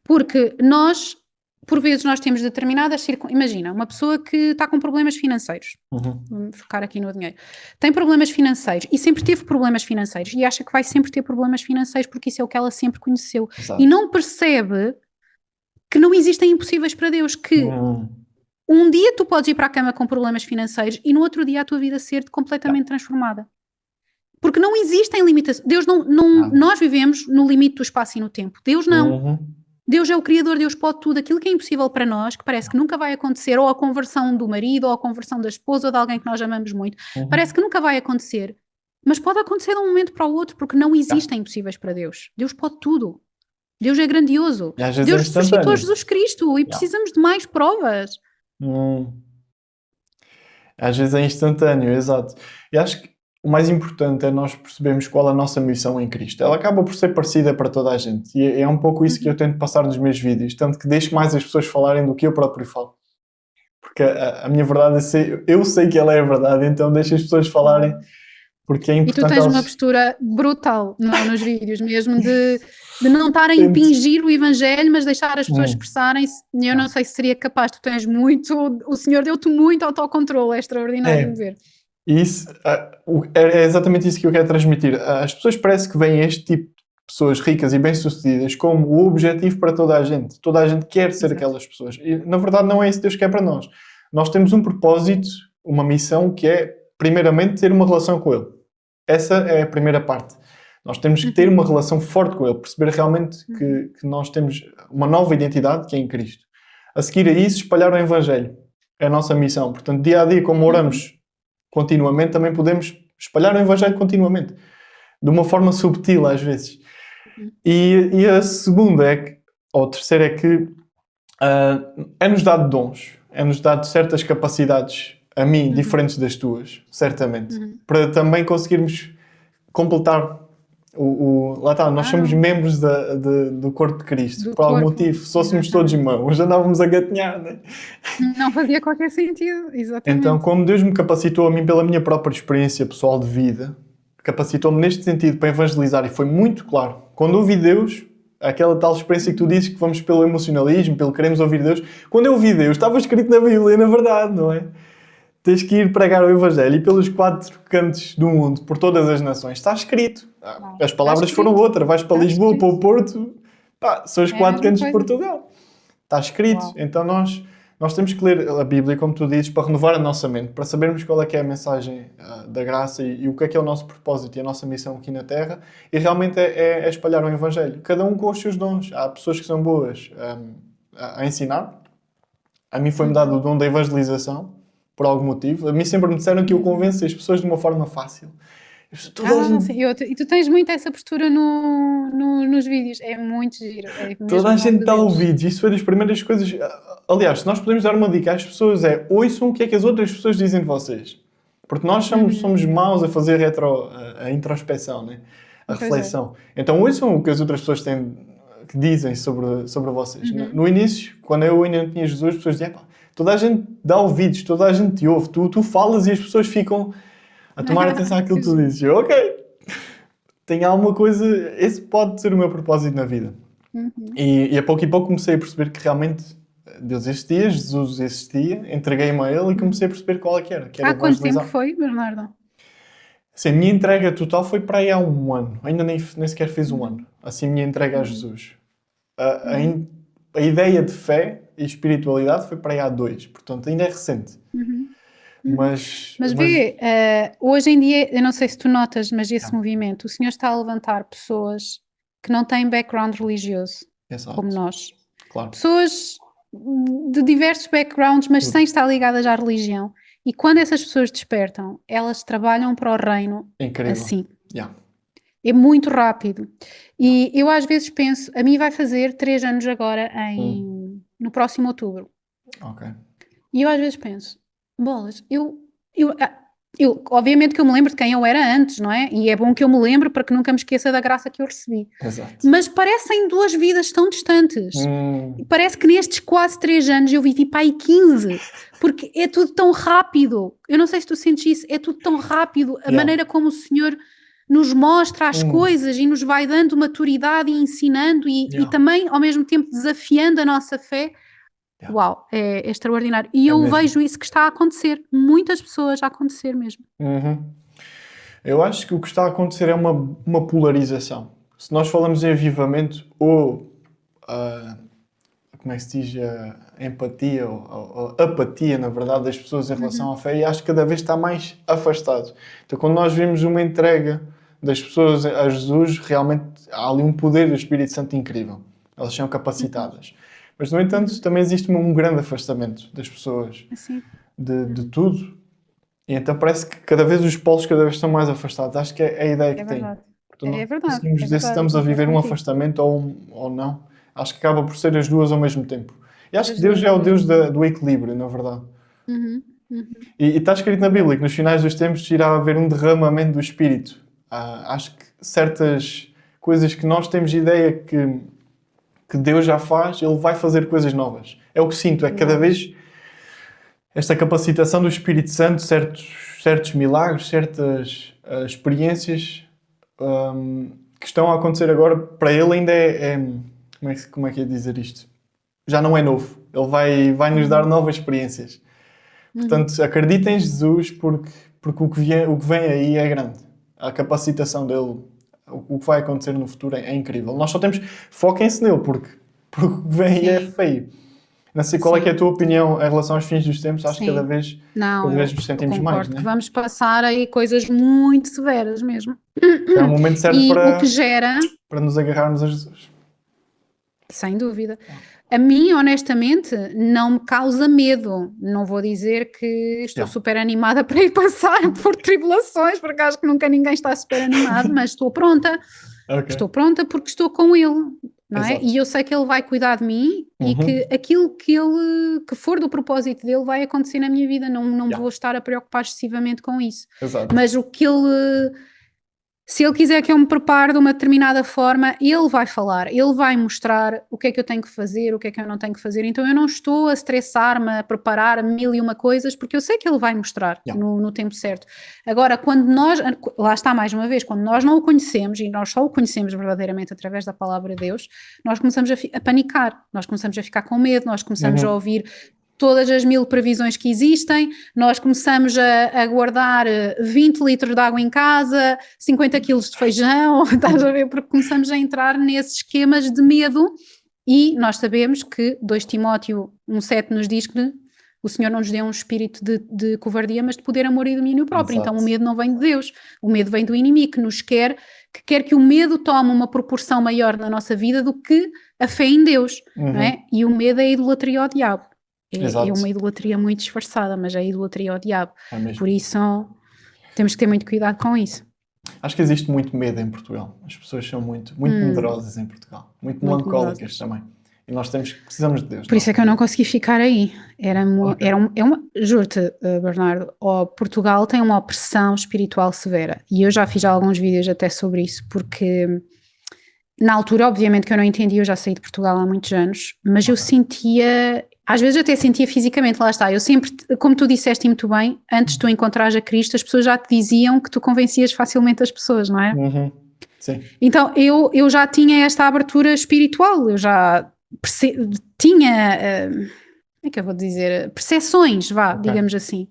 S1: Porque nós, por vezes, nós temos determinadas circunstâncias. Imagina, uma pessoa que está com problemas financeiros. Vamos focar aqui no dinheiro. Tem problemas financeiros e sempre teve problemas financeiros e acha que vai sempre ter problemas financeiros porque isso é o que ela sempre conheceu. Exato. E não percebe que não existem impossíveis para Deus, que um dia tu podes ir para a cama com problemas financeiros e no outro dia a tua vida ser completamente transformada. Porque não existem limitações. Deus nós vivemos no limite do espaço e no tempo. Deus não. Deus é o Criador, Deus pode tudo. Aquilo que é impossível para nós, que parece que nunca vai acontecer, ou a conversão do marido, ou a conversão da esposa, ou de alguém que nós amamos muito, parece que nunca vai acontecer. Mas pode acontecer de um momento para o outro, porque não existem impossíveis para Deus. Deus pode tudo. Deus é grandioso. Deus ressuscitou Jesus Cristo e precisamos de mais provas.
S2: Às vezes é instantâneo, exato. E acho que o mais importante é nós percebermos qual é a nossa missão em Cristo. Ela acaba por ser parecida para toda a gente. E é um pouco isso que eu tento passar nos meus vídeos. Tanto que deixo mais as pessoas falarem do que eu próprio falo. Porque a minha verdade, eu sei que ela é a verdade, então deixo as pessoas falarem. porque é
S1: E tu
S2: importante
S1: tens uma
S2: elas...
S1: postura brutal nos vídeos mesmo, de não estar a
S2: Tento.
S1: impingir o evangelho, mas deixar as pessoas expressarem-se. Eu não
S2: Não.
S1: sei se seria capaz, tu tens muito, o Senhor deu-te muito autocontrole, é extraordinário de
S2: É,
S1: ver.
S2: e isso, é exatamente isso que eu quero transmitir. As pessoas parece que veem este tipo de pessoas ricas e bem-sucedidas como o objetivo para toda a gente. Toda a gente quer ser
S1: Exato.
S2: aquelas pessoas. E, na verdade, não é isso que Deus quer para nós. Nós temos um propósito, uma missão, que é, primeiramente, ter uma relação com Ele. Essa é a primeira parte. Nós temos que ter uma relação forte com Ele, perceber realmente que nós temos uma nova identidade, que é em Cristo. A seguir a isso, espalhar o Evangelho. É a nossa missão. Portanto, dia a dia, como oramos continuamente, também podemos espalhar o Evangelho continuamente. De uma forma subtil, às vezes. E a segunda ou a terceira é que é-nos dado dons. É-nos dado certas capacidades, a mim, diferentes das tuas, certamente. Para também conseguirmos completar lá está, nós somos membros do corpo de Cristo.
S1: Do
S2: Por algum
S1: corpo.
S2: motivo, se fôssemos todos irmãos, andávamos a gatinhar, não é?
S1: Não fazia qualquer sentido, exatamente.
S2: Então, como Deus me capacitou a mim pela minha própria experiência pessoal de vida, capacitou-me neste sentido para evangelizar, e foi muito claro. Quando ouvi Deus, aquela tal experiência que tu dizes que vamos pelo emocionalismo, pelo queremos ouvir Deus, quando eu ouvi Deus, estava escrito na Bíblia, na verdade, não é? Tens que ir pregar o Evangelho e pelos 4 cantos do mundo, por todas as nações. Está escrito. As palavras foram outras. Vais para Lisboa, para o Porto, são os 4 cantos de Portugal. Está escrito. Uau. Então nós temos que ler a Bíblia, como tu dizes, para renovar a nossa mente, para sabermos qual é que é a mensagem da graça e o que é o nosso propósito e a nossa missão aqui na Terra. E realmente é espalhar o Evangelho. Cada um com os seus dons. Há pessoas que são boas a ensinar. A mim foi-me dado o dom da evangelização, por algum motivo. A mim sempre me disseram que eu convenço as pessoas de uma forma fácil.
S1: Gente... sim. E tu tens muito essa postura nos vídeos. É muito giro.
S2: Toda a gente está a ouvir. Isso foi das primeiras coisas... Aliás, se nós podemos dar uma dica às pessoas ouçam o que é que as outras pessoas dizem de vocês. Porque nós somos maus a fazer a introspeção, né? A reflexão. Então ouçam o que as outras pessoas que dizem sobre vocês. No início, quando eu ainda não tinha Jesus, as pessoas diziam, toda a gente dá ouvidos, toda a gente te ouve, tu falas e as pessoas ficam a tomar atenção àquilo que tu dizes. Eu, ok, tem alguma coisa, esse pode ser o meu propósito na vida. E a pouco e pouco comecei a perceber que realmente Deus existia, Jesus existia, entreguei-me a Ele e comecei a perceber qual é que era. Há
S1: quanto tempo foi, Bernardo?
S2: Sim, a minha entrega total foi para aí há 1 ano, ainda nem sequer fez 1 ano, assim a minha entrega a Jesus. A ideia de fé e espiritualidade foi para aí há 2, portanto ainda é recente. Mas
S1: vê, hoje em dia, eu não sei se tu notas, mas esse movimento, o Senhor está a levantar pessoas que não têm background religioso, como nós.
S2: Claro.
S1: Pessoas de diversos backgrounds, mas sem estar ligadas à religião. E quando essas pessoas despertam, elas trabalham para o reino assim. É muito rápido. E eu às vezes penso, a mim vai fazer 3 anos agora no próximo outubro.
S2: Ok.
S1: E eu às vezes penso, bolas, eu obviamente que eu me lembro de quem eu era antes, não é? E é bom que eu me lembre para que nunca me esqueça da graça que eu recebi.
S2: Exato.
S1: Mas parecem 2 vidas tão distantes. Parece que nestes quase 3 anos eu vivi para aí 15, porque é tudo tão rápido. Eu não sei se tu sentes isso, é tudo tão rápido. A maneira como o Senhor nos mostra as coisas e nos vai dando maturidade e ensinando e também, ao mesmo tempo, desafiando a nossa fé. Uau, é extraordinário. E eu vejo isso que está a acontecer. Muitas pessoas a acontecer mesmo.
S2: Eu acho que o que está a acontecer é uma polarização. Se nós falamos em avivamento ou, como é que se diz, a empatia ou a apatia, na verdade, das pessoas em relação à fé, e acho que cada vez está mais afastado. Então, quando nós vemos uma entrega das pessoas a Jesus, realmente há ali um poder do Espírito Santo incrível. Elas são capacitadas. Mas, no entanto, também existe um grande afastamento das pessoas de tudo. E então parece que cada vez os polos estão mais afastados. Acho que é a ideia que tem.
S1: É verdade.
S2: Conseguimos dizer se estamos a viver um afastamento ou não. Acho que acaba por ser as duas ao mesmo tempo. E acho que Deus é o Deus do equilíbrio, na verdade. E está escrito na Bíblia que nos finais dos tempos irá haver um derramamento do Espírito. Acho que certas coisas que nós temos ideia que Deus já faz, Ele vai fazer coisas novas. É o que sinto, é que cada vez esta capacitação do Espírito Santo, certos milagres, certas experiências que estão a acontecer agora, para ele ainda como é que é dizer isto? Já não é novo. Ele vai nos dar novas experiências. Portanto, acredita em Jesus porque o que vem aí é grande. A capacitação dele, o que vai acontecer no futuro é incrível. Nós só foquem-se nele porque o que vem aí é feio. Não sei qual é que é a tua opinião em relação aos fins dos tempos. Acho que cada vez nos sentimos mais, né?
S1: Que vamos passar aí coisas muito severas mesmo.
S2: É o momento certo
S1: o que gera...
S2: para nos agarrarmos a Jesus.
S1: Sem dúvida. A mim, honestamente, não me causa medo. Não vou dizer que estou super animada para ir passar por tribulações, porque acho que nunca ninguém está super animado, mas estou pronta. Okay. Estou pronta porque estou com ele, não é? E eu sei que ele vai cuidar de mim e que aquilo que for do propósito dele vai acontecer na minha vida. Não vou estar a preocupar excessivamente com isso.
S2: Exato.
S1: Mas o que ele... Se ele quiser que eu me prepare de uma determinada forma, ele vai falar, ele vai mostrar o que é que eu tenho que fazer, o que é que eu não tenho que fazer. Então eu não estou a estressar-me, a preparar 1001 coisas, porque eu sei que ele vai mostrar no tempo certo. Agora, quando nós, lá está mais uma vez, quando nós não o conhecemos, e nós só o conhecemos verdadeiramente através da palavra de Deus, nós começamos a panicar, nós começamos a ficar com medo, nós começamos a ouvir todas as 1000 previsões que existem, nós começamos a guardar 20 litros de água em casa, 50 quilos de feijão, estás a ver? Porque começamos a entrar nesses esquemas de medo e nós sabemos que 2 Timóteo 1,7 nos diz que o Senhor não nos deu um espírito de covardia, mas de poder, amor e domínio próprio. Exato. Então o medo não vem de Deus, o medo vem do inimigo que quer que o medo tome uma proporção maior na nossa vida do que a fé em Deus, não é? E o medo é a idolatria ao diabo. É uma idolatria muito disfarçada, mas é idolatria ao diabo. Por isso, temos que ter muito cuidado com isso.
S2: Acho que existe muito medo em Portugal. As pessoas são muito medrosas em Portugal. Muito melancólicas também. E nós precisamos de Deus.
S1: Por isso é que eu não consegui ficar aí. Juro-te, Bernardo, Portugal tem uma opressão espiritual severa. E eu já fiz alguns vídeos até sobre isso, porque... Na altura, obviamente que eu não entendia, eu já saí de Portugal há muitos anos, mas eu sentia, às vezes até sentia fisicamente, lá está, eu sempre, como tu disseste muito bem, antes de tu encontrares a Cristo, as pessoas já te diziam que tu convencias facilmente as pessoas, não é?
S2: Sim.
S1: Então eu já tinha esta abertura espiritual, eu já tinha, como é que eu vou dizer, percepções, digamos assim.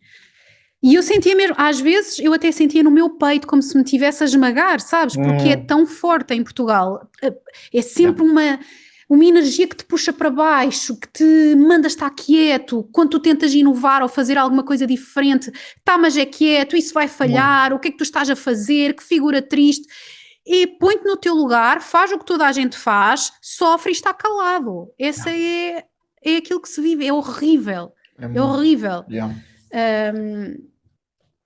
S1: E eu sentia mesmo, às vezes eu até sentia no meu peito como se me tivesse a esmagar, sabes? Porque é tão forte em Portugal. É sempre uma energia que te puxa para baixo, que te manda estar quieto. Quando tu tentas inovar ou fazer alguma coisa diferente, mas é quieto, isso vai falhar, o que é que tu estás a fazer, que figura triste. E põe-te no teu lugar, faz o que toda a gente faz, sofre e está calado. Essa é aquilo que se vive, é horrível. É horrível.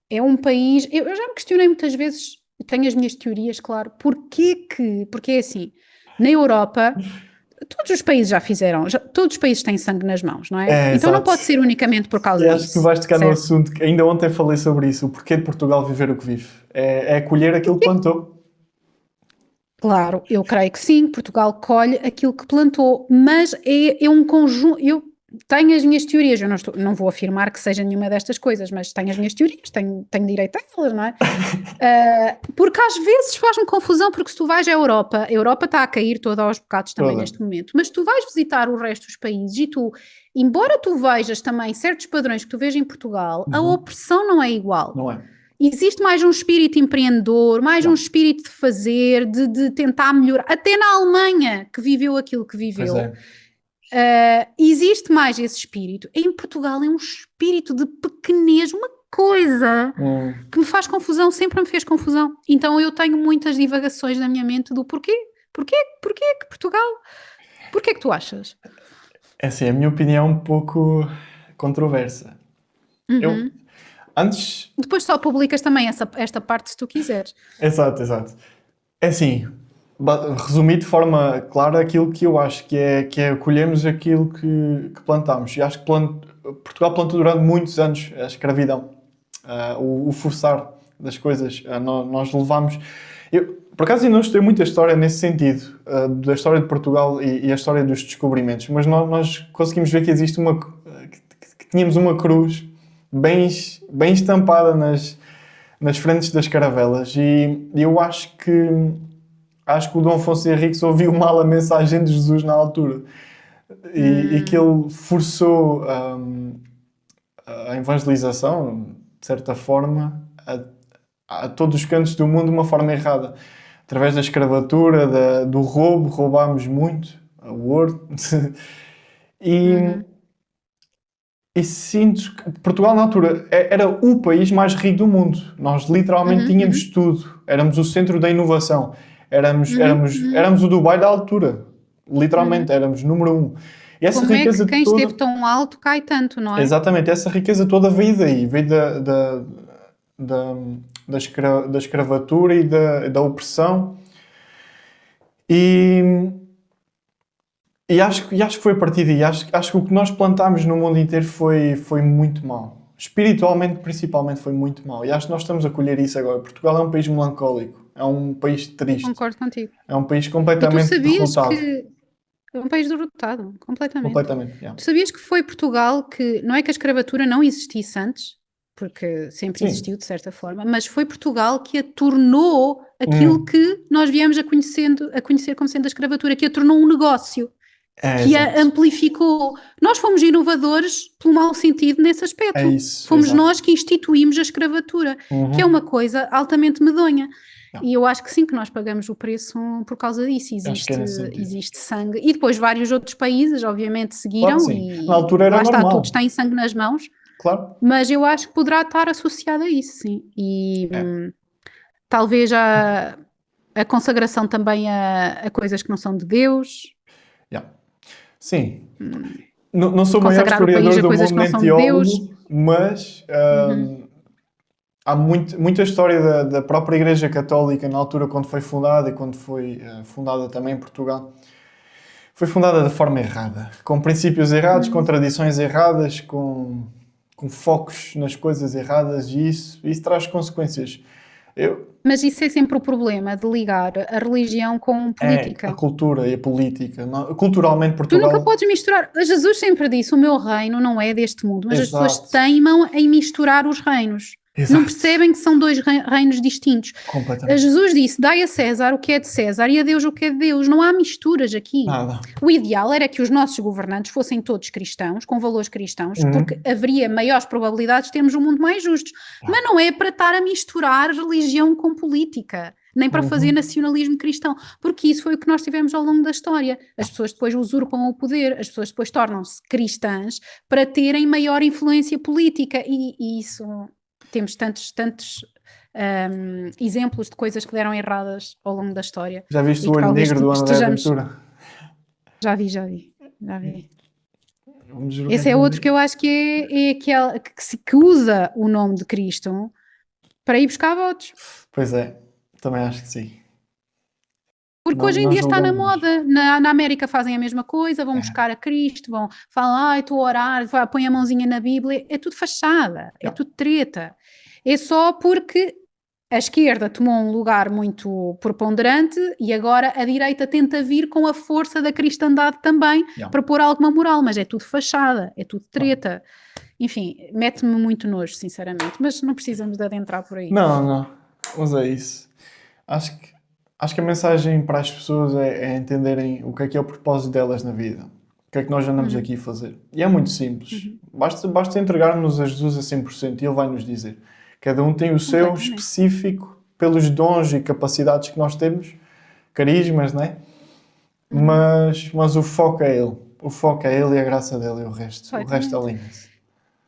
S1: É um país, eu já me questionei muitas vezes, tenho as minhas teorias, claro, porque é assim, na Europa, todos os países já fizeram, todos os países têm sangue nas mãos, não é? Então não pode ser unicamente por causa disso.
S2: Acho que tu vais tocar no assunto, que ainda ontem falei sobre isso, o porquê de Portugal viver o que vive, é colher aquilo que plantou.
S1: Claro, eu creio que sim, Portugal colhe aquilo que plantou, mas é um conjunto, eu tenho as minhas teorias, eu não vou afirmar que seja nenhuma destas coisas, mas tenho as minhas teorias, tenho direito a elas, não é? Porque às vezes faz-me confusão, porque se tu vais à Europa, a Europa está a cair toda aos bocados também neste momento, mas tu vais visitar o resto dos países e tu, embora tu vejas também certos padrões que tu vês em Portugal, a opressão não é igual.
S2: Não é.
S1: Existe mais um espírito empreendedor, mais um espírito de fazer, de tentar melhorar, até na Alemanha, que viveu aquilo que viveu.
S2: Pois é.
S1: Existe mais esse espírito. Em Portugal é um espírito de pequenez, uma coisa que me faz confusão, sempre me fez confusão. Então eu tenho muitas divagações na minha mente do porquê que Portugal, porquê que tu achas?
S2: É assim, a minha opinião é um pouco controversa.
S1: Depois só publicas também esta parte se tu quiseres.
S2: Exato. É assim, resumir de forma clara aquilo que eu acho que é colhermos aquilo que plantamos. E acho que Portugal plantou durante muitos anos a escravidão, o forçar das coisas. Nós levamos... Por acaso ainda não estudei muita história nesse sentido, da história de Portugal e a história dos descobrimentos, mas nós conseguimos ver que existe que tínhamos uma cruz bem estampada nas frentes das caravelas. E eu acho que o Dom Afonso Henriques ouviu mal a mensagem de Jesus na altura. E que ele forçou a evangelização, de certa forma, a todos os cantos do mundo de uma forma errada. Através da escravatura, do roubo, roubámos muito, o ouro. E sinto que Portugal, na altura, era o país mais rico do mundo. Nós literalmente tínhamos tudo. Éramos o centro da inovação. Éramos o Dubai da altura. Literalmente, éramos número 1. E essa
S1: Como
S2: riqueza
S1: é que quem
S2: toda...
S1: esteve tão alto cai tanto, não é?
S2: Exatamente, essa riqueza toda veio daí. Veio da escravatura e da opressão. E acho que foi a partir daí. Acho que o que nós plantámos no mundo inteiro foi muito mau. Espiritualmente, principalmente, foi muito mau. E acho que nós estamos a colher isso agora. Portugal é um país melancólico. É um país triste.
S1: Concordo contigo.
S2: É um país
S1: E tu
S2: completamente
S1: sabias
S2: derrotado.
S1: que é um país derrotado, completamente.
S2: Completamente, yeah.
S1: Tu sabias que foi Portugal que, não é que a escravatura não existisse antes, porque sempre
S2: Sim.
S1: existiu de certa forma, mas foi Portugal que a tornou aquilo que nós viemos a conhecer como sendo a escravatura, que a tornou um negócio, que
S2: exato.
S1: a amplificou. Nós fomos inovadores pelo mau sentido nesse aspecto.
S2: É isso,
S1: Fomos
S2: exato.
S1: nós que instituímos a escravatura, que é uma coisa altamente medonha. E eu acho que sim, que nós pagamos o preço por causa disso. Existe sangue. E depois vários outros países, obviamente, seguiram.
S2: Claro,
S1: e
S2: na altura era
S1: lá está,
S2: normal.
S1: todos têm sangue nas mãos.
S2: Claro.
S1: Mas eu acho que poderá estar associado a isso, sim. E talvez a consagração também a coisas que não são de Deus.
S2: Sim. Não sou o maior historiador do mundo, nem teólogo, mas há muita história da própria Igreja Católica na altura quando foi fundada e quando foi fundada também em Portugal. Foi fundada de forma errada, com princípios errados, com tradições erradas, com focos nas coisas erradas, e isso traz consequências.
S1: Mas isso é sempre o problema de ligar a religião com política.
S2: A cultura e a política. Culturalmente, Portugal...
S1: Tu nunca podes misturar. Jesus sempre disse, o meu reino não é deste mundo, mas as pessoas teimam em misturar os reinos. Não percebem que são dois reinos distintos. Jesus disse, dai a César o que é de César e a Deus o que é de Deus. Não há misturas aqui.
S2: Nada.
S1: O ideal era que os nossos governantes fossem todos cristãos, com valores cristãos, porque haveria maiores probabilidades de termos um mundo mais justo. Mas não é para estar a misturar religião com política, nem para fazer nacionalismo cristão, porque isso foi o que nós tivemos ao longo da história. As pessoas depois usurpam o poder, as pessoas depois tornam-se cristãs para terem maior influência política e isso... Temos tantos exemplos de coisas que deram erradas ao longo da história.
S2: Já viste o Olho Negro do André Ventura?
S1: Já vi. Esse é outro que eu acho que é aquele que usa o nome de Cristo para ir buscar votos.
S2: Pois é, também acho que sim.
S1: Porque hoje em dia está na moda. Na América fazem a mesma coisa, vão buscar a Cristo, vão falar, estou a orar, põe a mãozinha na Bíblia. É tudo fachada, é tudo treta. É só porque a esquerda tomou um lugar muito preponderante e agora a direita tenta vir com a força da cristandade também para pôr alguma moral, mas é tudo fachada, é tudo treta. Enfim, mete-me muito nojo, sinceramente, mas não precisamos de adentrar por aí.
S2: Não, mas é isso. Acho que a mensagem para as pessoas é entenderem o que é o propósito delas na vida. O que é que nós andamos aqui a fazer. E é muito simples. Basta entregarmos a Jesus a 100% e Ele vai nos dizer. Cada um tem o seu específico pelos dons e capacidades que nós temos, carismas, não é? Mas o foco é Ele. O foco é Ele e a graça dele e o resto. O resto alinha-se.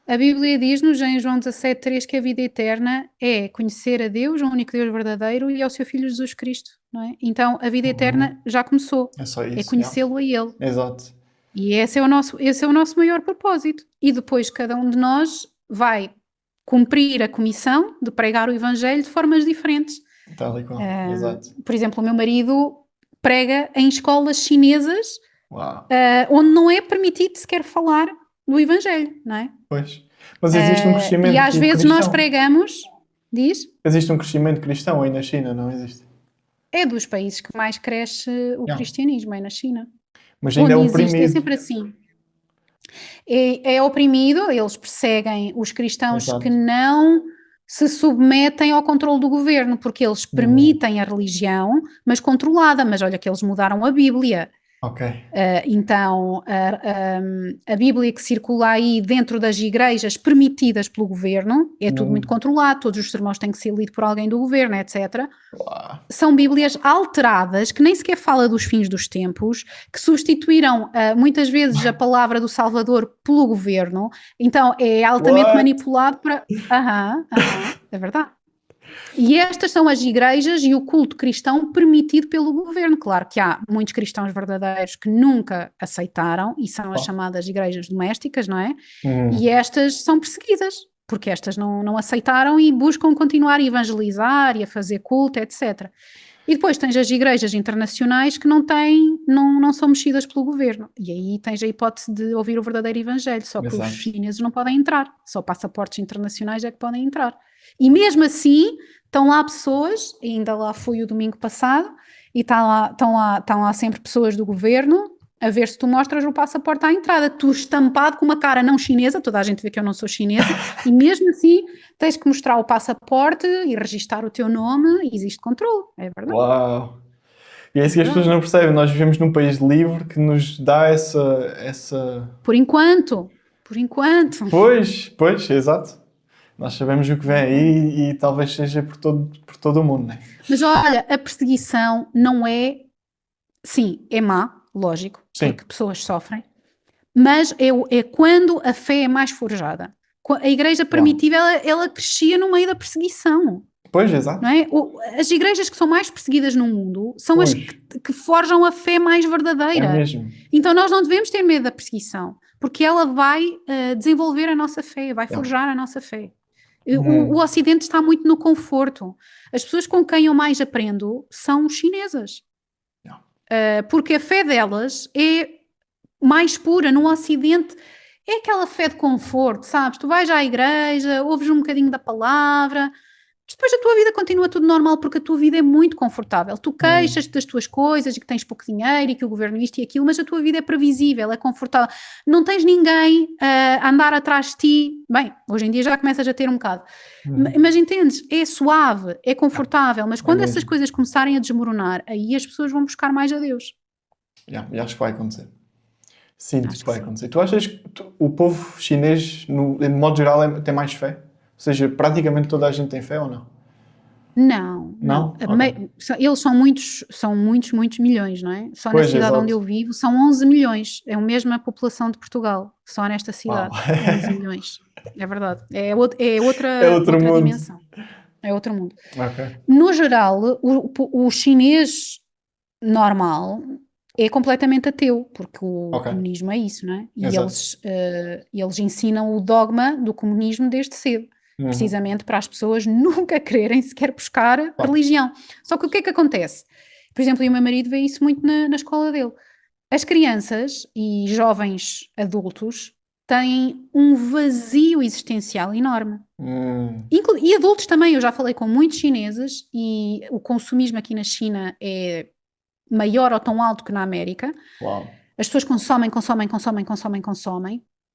S1: A Bíblia diz-nos em João 17,3 que a vida eterna é conhecer a Deus, o único Deus verdadeiro, e ao seu Filho Jesus Cristo, não é? Então a vida eterna já começou.
S2: É só isso.
S1: É conhecê-lo a Ele.
S2: Exato.
S1: E esse é o nosso maior propósito. E depois cada um de nós vai cumprir a comissão de pregar o Evangelho de formas diferentes.
S2: Tal e qual. Exato.
S1: Por exemplo, o meu marido prega em escolas chinesas onde não é permitido sequer falar do Evangelho, não é?
S2: Pois. Mas existe um crescimento
S1: e às vezes
S2: cristão.
S1: nós pregamos... Diz?
S2: Existe um crescimento cristão aí na China, não existe?
S1: É dos países que mais cresce o cristianismo, é na China.
S2: Mas ainda
S1: onde
S2: é oprimido.
S1: É sempre assim. É oprimido, eles perseguem os cristãos que não se submetem ao controle do governo, porque eles permitem a religião, mas controlada. Mas olha que eles mudaram a Bíblia.
S2: Ok.
S1: Então, a Bíblia que circula aí dentro das igrejas permitidas pelo governo, é tudo muito controlado, todos os sermões têm que ser lidos por alguém do governo, etc.
S2: Uau.
S1: São Bíblias alteradas, que nem sequer fala dos fins dos tempos, que substituíram muitas vezes a palavra do Salvador pelo governo, então é altamente
S2: What?
S1: manipulado para... é verdade. E estas são as igrejas e o culto cristão permitido pelo governo. Claro que há muitos cristãos verdadeiros que nunca aceitaram e são as chamadas igrejas domésticas, não é? E estas são perseguidas, porque estas não aceitaram e buscam continuar a evangelizar e a fazer culto, etc. E depois tens as igrejas internacionais que não são mexidas pelo governo. E aí tens a hipótese de ouvir o verdadeiro evangelho, só que
S2: Exato.
S1: os chineses não podem entrar, só passaportes internacionais é que podem entrar. E mesmo assim, estão lá pessoas, ainda lá fui o domingo passado, e estão lá sempre pessoas do governo a ver se tu mostras o passaporte à entrada, tu estampado com uma cara não chinesa, toda a gente vê que eu não sou chinesa, e mesmo assim tens que mostrar o passaporte e registar o teu nome, e existe controle, é verdade.
S2: Uau! E é isso que as pessoas não percebem, nós vivemos num país livre que nos dá essa...
S1: Por enquanto.
S2: Pois, exato. Nós sabemos o que vem aí e talvez seja por todo o mundo, né?
S1: Mas olha, a perseguição não é... Sim, é má, lógico,
S2: Sim.
S1: porque pessoas sofrem, mas é quando a fé é mais forjada. A igreja primitiva, ela crescia no meio da perseguição.
S2: Pois, exato.
S1: Não é? As igrejas que são mais perseguidas no mundo são as que forjam a fé mais verdadeira.
S2: É mesmo.
S1: Então nós não devemos ter medo da perseguição, porque ela vai desenvolver a nossa fé, vai forjar a nossa fé. O Ocidente está muito no conforto. As pessoas com quem eu mais aprendo são chinesas. Porque a fé delas é mais pura. No Ocidente é aquela fé de conforto, sabes? Tu vais à igreja, ouves um bocadinho da palavra, mas depois a tua vida continua tudo normal porque a tua vida é muito confortável. Tu queixas-te das tuas coisas e que tens pouco dinheiro e que o governo isto e aquilo, mas a tua vida é previsível, é confortável. Não tens ninguém a andar atrás de ti. Bem, hoje em dia já começas a ter um bocado. Mas entendes? É suave, é confortável, mas quando essas coisas começarem a desmoronar, aí as pessoas vão buscar mais a Deus.
S2: E acho que vai acontecer. Sinto que vai acontecer. Tu achas que o povo chinês, de modo geral, tem mais fé? Ou seja, praticamente toda a gente tem fé ou não?
S1: Não.
S2: Okay.
S1: Eles são muitos milhões, não é? Só na cidade onde eu vivo são 11 milhões. É a mesma população de Portugal, só nesta cidade. 11 milhões. É verdade. É outra dimensão. É outro mundo.
S2: Okay.
S1: No geral, o chinês normal é completamente ateu, porque o comunismo é isso, não é? E eles ensinam o dogma do comunismo desde cedo. Precisamente para as pessoas nunca quererem sequer buscar religião. Só que o que é que acontece? Por exemplo, o meu marido vê isso muito na escola dele. As crianças e jovens adultos têm um vazio existencial enorme. E adultos também. Eu já falei com muitos chineses e o consumismo aqui na China é maior ou tão alto que na América.
S2: Uau.
S1: As pessoas consomem.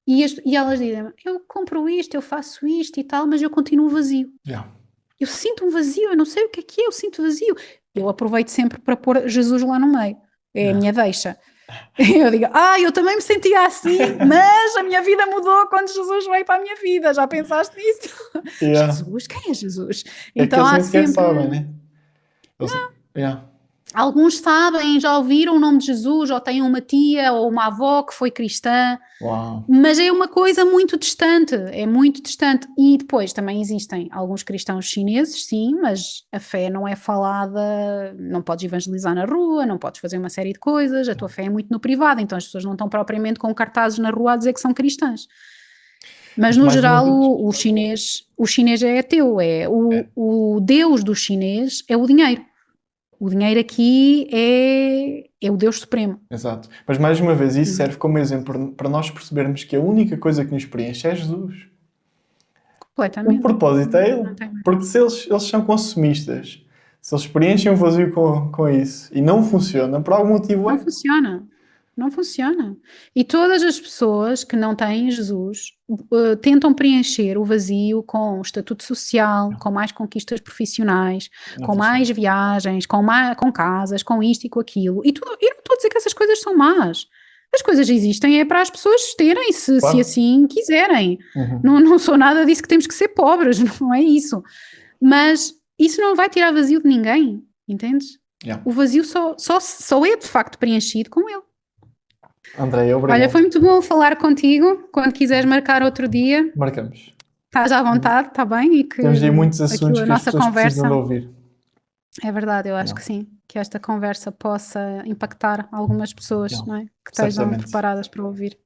S1: E elas dizem, eu compro isto, eu faço isto e tal, mas eu continuo vazio. Eu sinto um vazio, eu não sei o que é, eu sinto vazio. Eu aproveito sempre para pôr Jesus lá no meio. É a minha deixa. Eu digo, eu também me sentia assim, mas a minha vida mudou quando Jesus veio para a minha vida. Já pensaste nisso? Jesus? Quem é Jesus?
S2: Então há sempre... sabem, né?
S1: Alguns sabem, já ouviram o nome de Jesus, ou têm uma tia ou uma avó que foi cristã, mas é uma coisa muito distante, E depois também existem alguns cristãos chineses, sim, mas a fé não é falada, não podes evangelizar na rua, não podes fazer uma série de coisas, a tua fé é muito no privado, então as pessoas não estão propriamente com cartazes na rua a dizer que são cristãs. Mas no geral o chinês é ateu, o Deus do chinês é o dinheiro. O dinheiro aqui é o Deus Supremo.
S2: Exato. Mas mais uma vez isso serve como exemplo para nós percebermos que a única coisa que nos preenche é Jesus.
S1: Completamente.
S2: O propósito é Ele. Porque se eles são consumistas, se eles preenchem um vazio com isso e não funciona, por algum motivo
S1: não funciona. Não funciona. E todas as pessoas que não têm Jesus tentam preencher o vazio com estatuto social, com mais conquistas profissionais,
S2: Não
S1: com
S2: funciona.
S1: mais viagens, com casas, com isto e com aquilo. E eu não estou a dizer que essas coisas são más. As coisas existem é para as pessoas terem, se
S2: Claro.
S1: assim quiserem.
S2: Uhum.
S1: Não sou nada disso que temos que ser pobres, não é isso. Mas isso não vai tirar vazio de ninguém, entendes?
S2: Yeah.
S1: O vazio só é de facto preenchido com ele.
S2: Andréia, obrigado.
S1: Olha, foi muito bom falar contigo. Quando quiseres marcar outro dia,
S2: Marcamos.
S1: estás à vontade, está bem? E que
S2: Temos aí muitos assuntos
S1: a
S2: que as
S1: nossa
S2: pessoas precisam
S1: conversa,
S2: de ouvir.
S1: é verdade, eu acho
S2: Yeah.
S1: que sim, que esta conversa possa impactar algumas pessoas,
S2: Yeah.
S1: não é? Que estejam
S2: Certamente.
S1: preparadas para ouvir.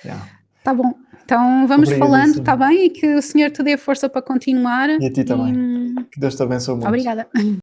S2: Yeah.
S1: Tá bom, então vamos falando,
S2: Obrigadíssimo.
S1: está bem? E que o Senhor te dê força para continuar.
S2: E a ti também. Que Deus te abençoe muito.
S1: Obrigada.